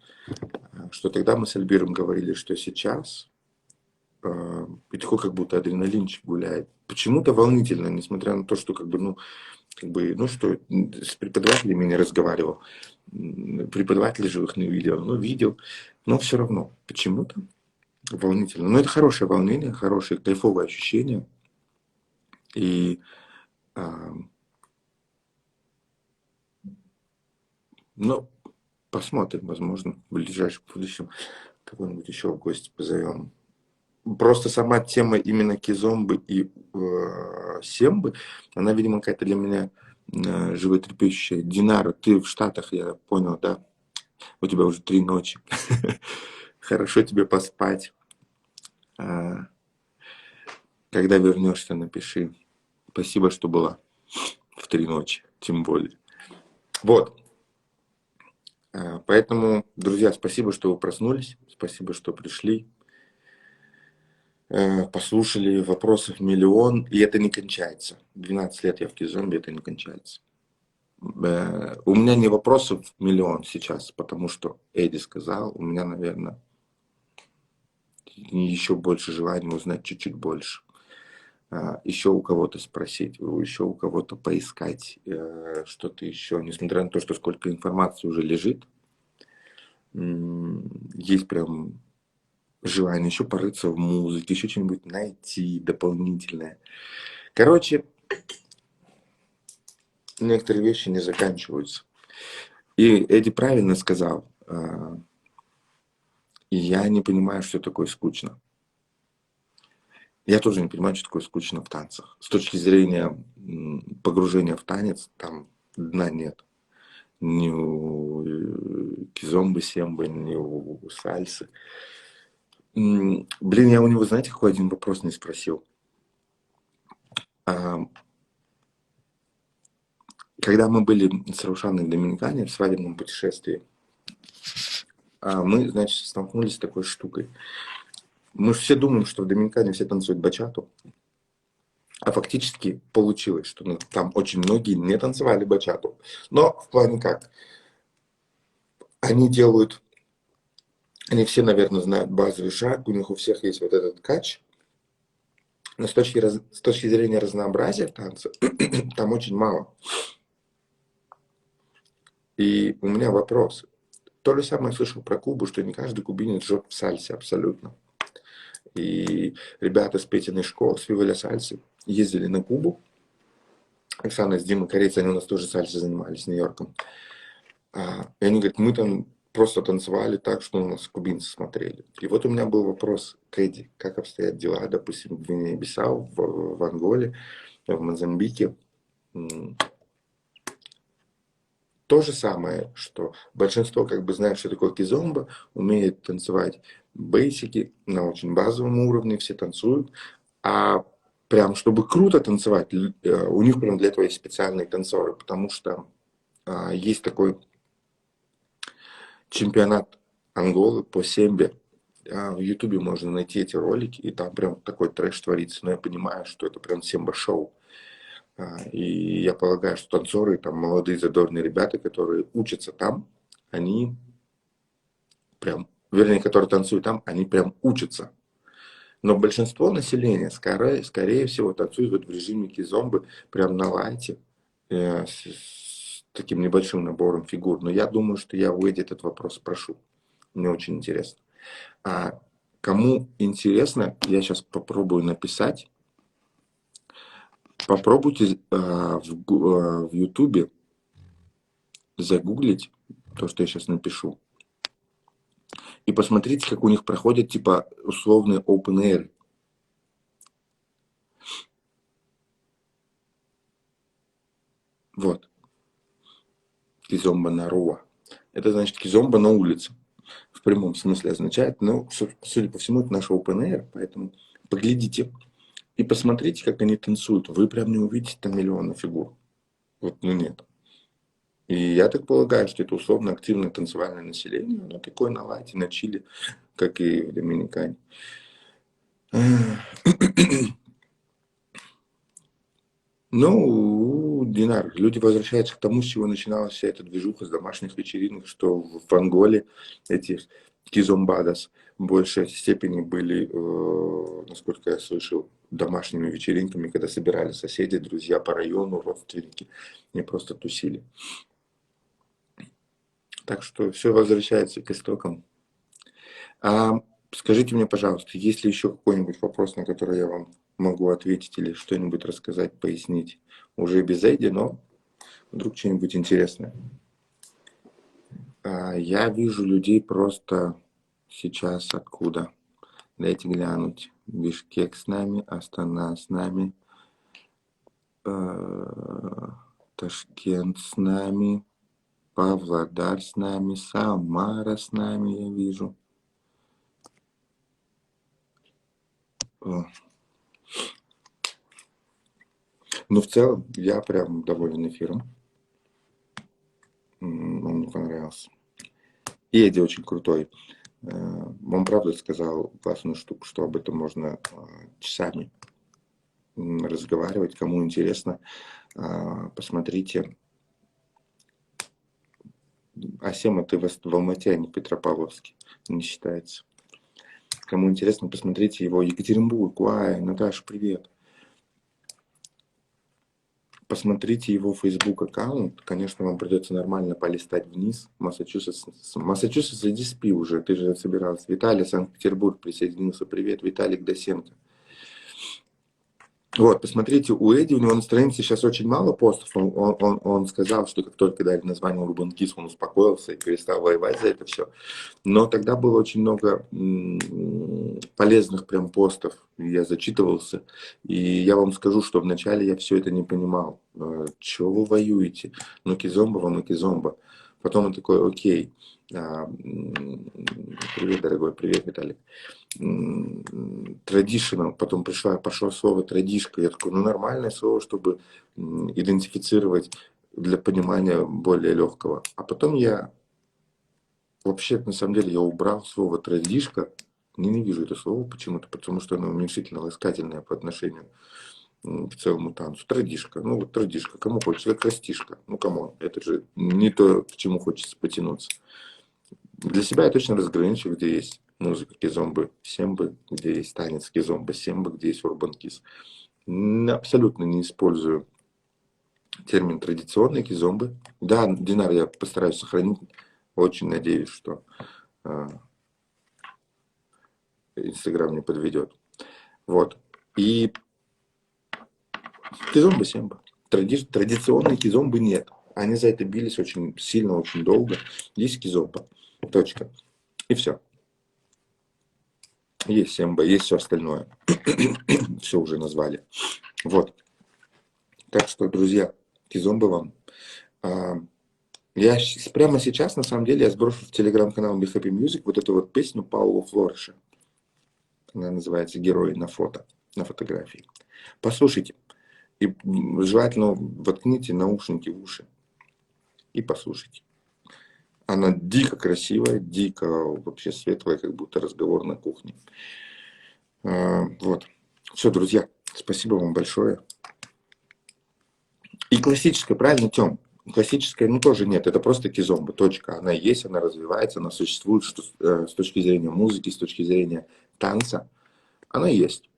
S1: Что тогда мы с Альбиром говорили, что сейчас и такой как будто адреналинчик гуляет. Почему-то волнительно, несмотря на то, что ну что, с преподавателями не разговаривал, преподавателей живых не видел, но видел, но все равно почему-то волнительно. Но это хорошее волнение, хорошее кайфовое ощущение. И ну, посмотрим, возможно, в ближайшем будущем кого-нибудь еще в гости позовем. Просто сама тема именно Кизомбы и Сембы, она, видимо, какая-то для меня животрепещущая. Динара, ты в Штатах, я понял, да? У тебя уже 3 ночи. Хорошо тебе поспать. Когда вернешься, напиши. Спасибо, что была в 3 ночи, тем более. Вот. Поэтому, друзья, спасибо, что вы проснулись. Спасибо, что пришли. Послушали, вопросов миллион, и это не кончается. 12 лет я в Кизомбе, это не кончается. У меня не вопросов миллион сейчас, потому что Эдди сказал, у меня, наверное, еще больше желания узнать чуть-чуть больше. Еще у кого-то спросить, еще у кого-то поискать что-то еще. Несмотря на то, что сколько информации уже лежит, есть прям желание еще порыться в музыке, еще что-нибудь найти дополнительное. Короче, некоторые вещи не заканчиваются. И Эдди правильно сказал, и я не понимаю, что такое скучно. Я тоже не понимаю, что такое скучно в танцах. С точки зрения погружения в танец, там дна нет. Ни у Кизомбы, Сембы, ни у сальсы. Блин, я у него, знаете, какой один вопрос не спросил? Когда мы были с Раушаной в Доминикане в свадебном путешествии, мы, значит, столкнулись с такой штукой. Мы все думаем, что в Доминикане все танцуют бачату. А фактически получилось, что там очень многие не танцевали бачату. Но в плане как? Они делают, они все, наверное, знают базовый шаг, у них у всех есть вот этот кач. Но с точки зрения разнообразия в танце, там очень мало. И у меня вопрос. То же самое я слышал про Кубу, что не каждый кубинец жжет в сальсе абсолютно. И ребята с Петиной школы, с Виваля Сальсы, ездили на Кубу. Оксана с Димой корейцы, они у нас тоже сальсой занимались, с Нью-Йорком. И они говорят, мы там просто танцевали так, что у нас кубинцы смотрели. И вот у меня был вопрос к Эдди, как обстоят дела, допустим, в Гвинее-Бисау, в Анголе, в Мозамбике. То же самое, что большинство как бы знает, что такое кизомба, умеет танцевать бейсики на очень базовом уровне, все танцуют, а прям, чтобы круто танцевать, у них прям для этого есть специальные танцоры, потому что есть такой чемпионат Анголы по сембе. В Ютубе можно найти эти ролики, и там прям такой трэш творится. Но я понимаю, что это прям семба-шоу. И я полагаю, что танцоры, там молодые задорные ребята, которые учатся там, они прям, вернее, которые танцуют там, они прям учатся. Но большинство населения, скорее всего, танцует вот в режиме кизомбы, прям на лайте, с таким небольшим набором фигур. Но я думаю, что я у Эдди этот вопрос спрошу. Мне очень интересно. А кому интересно, я сейчас попробую написать. Попробуйте в Ютубе загуглить то, что я сейчас напишу. И посмотрите, как у них проходят, типа, условные open air. Вот. Кизомба на руа. Это значит кизомба на улице. В прямом смысле означает, но, судя по всему, это наш open air, поэтому поглядите и посмотрите, как они танцуют. Вы прям не увидите там миллиона фигур. Вот, ну нет. И я так полагаю, что это условно активное танцевальное население, оно такое на лайте, на чили, как и в Доминикане. Ну, Динар, люди возвращаются к тому, с чего начиналась вся эта движуха с домашних вечеринок, что в Анголе эти кизомбадас в большей степени были, насколько я слышал, домашними вечеринками, когда собирали соседи, друзья по району, родственники, не просто тусили. Так что все возвращается к истокам. Скажите мне, пожалуйста, есть ли еще какой-нибудь вопрос, на который я вам могу ответить или что-нибудь рассказать, пояснить? Уже без Эдди, но вдруг что-нибудь интересное. Я вижу людей просто сейчас откуда. Дайте глянуть. Бишкек с нами, Астана с нами, Ташкент с нами, Павлодар с нами, Самара с нами, я вижу. Ну, в целом, я прям доволен эфиром. Он мне понравился. И Эдди очень крутой. Он правда сказал классную штуку, что об этом можно часами разговаривать. Кому интересно, посмотрите. Сема, ты в Алмате, а не в Петропавловске. Не считается. Кому интересно, посмотрите его. Екатеринбург, Наташа, привет. Посмотрите его Facebook аккаунт. Конечно, вам придется нормально полистать вниз. Массачусетс, иди спи уже. Ты же собирался. Виталий, Санкт-Петербург присоединился. Привет, Виталик Досенко. Вот, посмотрите, у Эдди, у него на странице сейчас очень мало постов. Он сказал, что как только дали название Urban Kiss, он успокоился и перестал воевать за это все. Но тогда было очень много полезных прям постов. Я зачитывался. И я вам скажу, что вначале я все это не понимал. Чего вы воюете? Ну, Кизомба вам и Кизомба. Потом он такой, окей. Привет, дорогой, привет, Виталик. Traditional, потом пошло слово традишка. Я такой, ну нормальное слово, чтобы идентифицировать для понимания более легкого. А потом я вообще, на самом деле, я убрал слово традишка. Ненавижу это слово почему-то, потому что оно уменьшительно-ласкательное по отношению к целому танцу. Традишка, ну вот традишка, кому хочется, как растишка. Ну камон, это же не то, к чему хочется потянуться. Для себя я точно разграничу, где есть музыка кизомбы, сембы, где есть танец кизомбы, сембы, где есть урбан киз. Абсолютно не использую термин традиционные кизомбы. Да, Динар, я постараюсь сохранить. Очень надеюсь, что Инстаграм не подведет. Вот. И кизомба, семба. Традиционной кизомбы нет. Они за это бились очень сильно, очень долго. Есть кизомба. Точка. И все. Есть семба, есть все остальное. Все уже назвали. Вот. Так что, друзья, кизомба вам. Я прямо сейчас, на самом деле, я сброшу в телеграм-канал Be Happy Music вот эту вот песню Паула Флориша. Она называется «Герои на фото». на фотографии. Послушайте. И желательно воткните наушники в уши и послушайте. Она дико красивая, дико вообще светлая, как будто разговор на кухне. Вот. Все, друзья, спасибо вам большое. И классическая, правильно, Тём? Классическая, ну, тоже нет, это просто кизомба, точка. Она есть, она развивается, она существует что, с точки зрения музыки, с точки зрения танца. Она есть.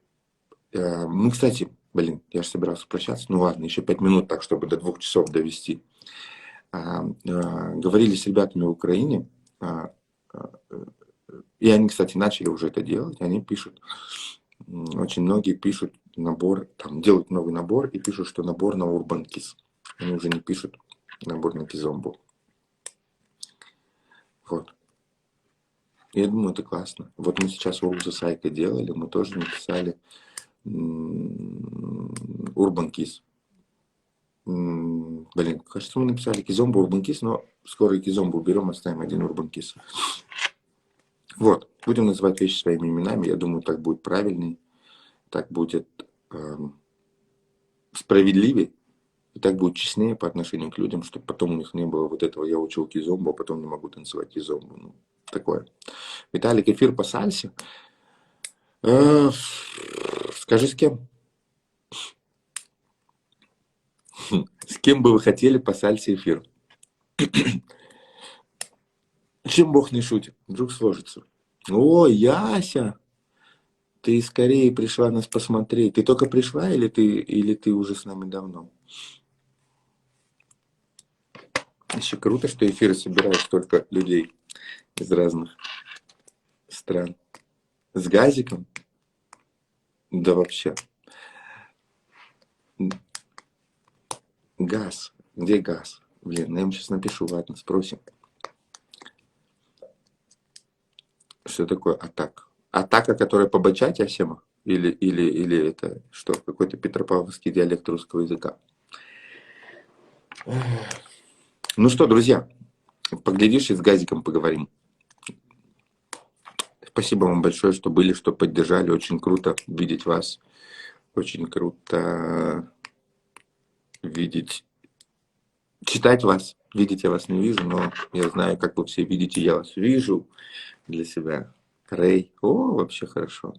S1: Ну, кстати, блин, я же собирался прощаться. Ну ладно, еще 5 минут, так, чтобы до 2 часов довести. Говорили с ребятами в Украине, и они, кстати, начали уже это делать, они пишут, очень многие пишут набор, там, делают новый набор и пишут, что набор на Urban Kiss. Они уже не пишут набор на Kizomba. Вот. Я думаю, это классно. Вот мы сейчас у Сайка делали, мы тоже написали Urban Kiss. Блин, кажется, мы написали Kizomba Urban Kiss, но скоро и Kizomba уберем, оставим один Urban Kiss. Вот, будем называть вещи своими именами, я думаю, так будет правильней, так будет справедливее, и так будет честнее по отношению к людям, чтобы потом у них не было вот этого, я учил кизомбу, а потом не могу танцевать кизомбу. Ну, такое. Виталик, эфир по сальсе. Скажи, с кем? С кем бы вы хотели по сальсе эфир? Чем Бог не шутит? Вдруг сложится. О, Яся! Ты скорее пришла нас посмотреть. Ты только пришла или ты уже с нами давно? Еще круто, что эфиры собирают столько людей из разных стран. С газиком? Да вообще. Газ. Где газ? Блин, я им сейчас напишу, ладно, спросим. Что такое атака? Атака, которая по бачате, Асема? Или это что, какой-то петропавловский диалект русского языка? Ну что, друзья, поглядишь и с газиком поговорим. Спасибо вам большое, что были, что поддержали. Очень круто видеть вас. Очень круто видеть, читать вас. Видеть я вас не вижу, но я знаю, как вы все видите, я вас вижу для себя. Рэй. О, вообще хорошо.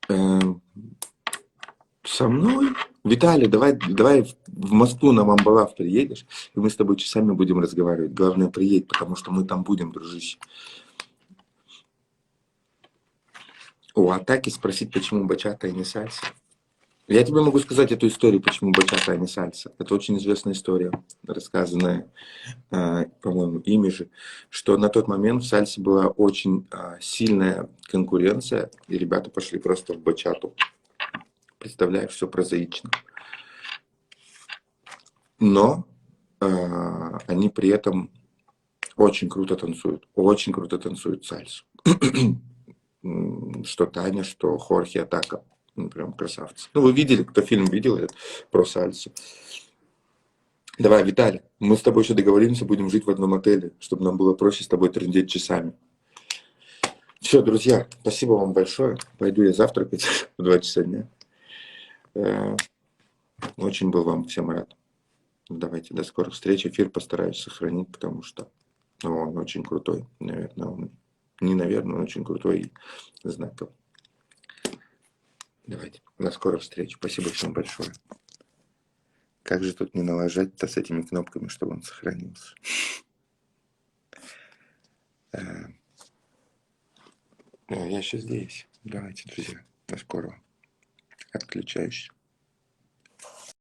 S1: Со мной? Виталий, давай в Москву на Мамбалав приедешь, и мы с тобой часами будем разговаривать. Главное, приедь, потому что мы там будем, дружище. У Атаки спросить, почему бачата и не сальса. Я тебе могу сказать эту историю, почему бачата, а не сальса. Это очень известная история, рассказанная, по-моему, ими же, что на тот момент в сальсе была очень сильная конкуренция, и ребята пошли просто в бачату. Представляешь, все прозаично. Но они при этом очень круто танцуют сальсу. Что Таня, что Хорхе Атака. Ну, прям красавцы. Ну, вы видели, кто фильм видел этот про сальсу. Давай, Виталий, мы с тобой еще договоримся, будем жить в одном отеле, чтобы нам было проще с тобой трындеть часами. Все, друзья, спасибо вам большое. Пойду я завтракать в 2 часа дня. Очень был вам всем рад. Давайте, до скорых встреч. Эфир постараюсь сохранить, потому что он очень крутой. Наверное, он не наверное, он очень крутой и знаковый. Давайте, до скорых встреч. Спасибо всем большое. Как же тут не налажать-то с этими кнопками, чтобы он сохранился? Я еще здесь. Давайте, друзья, до скорого. Отключаюсь.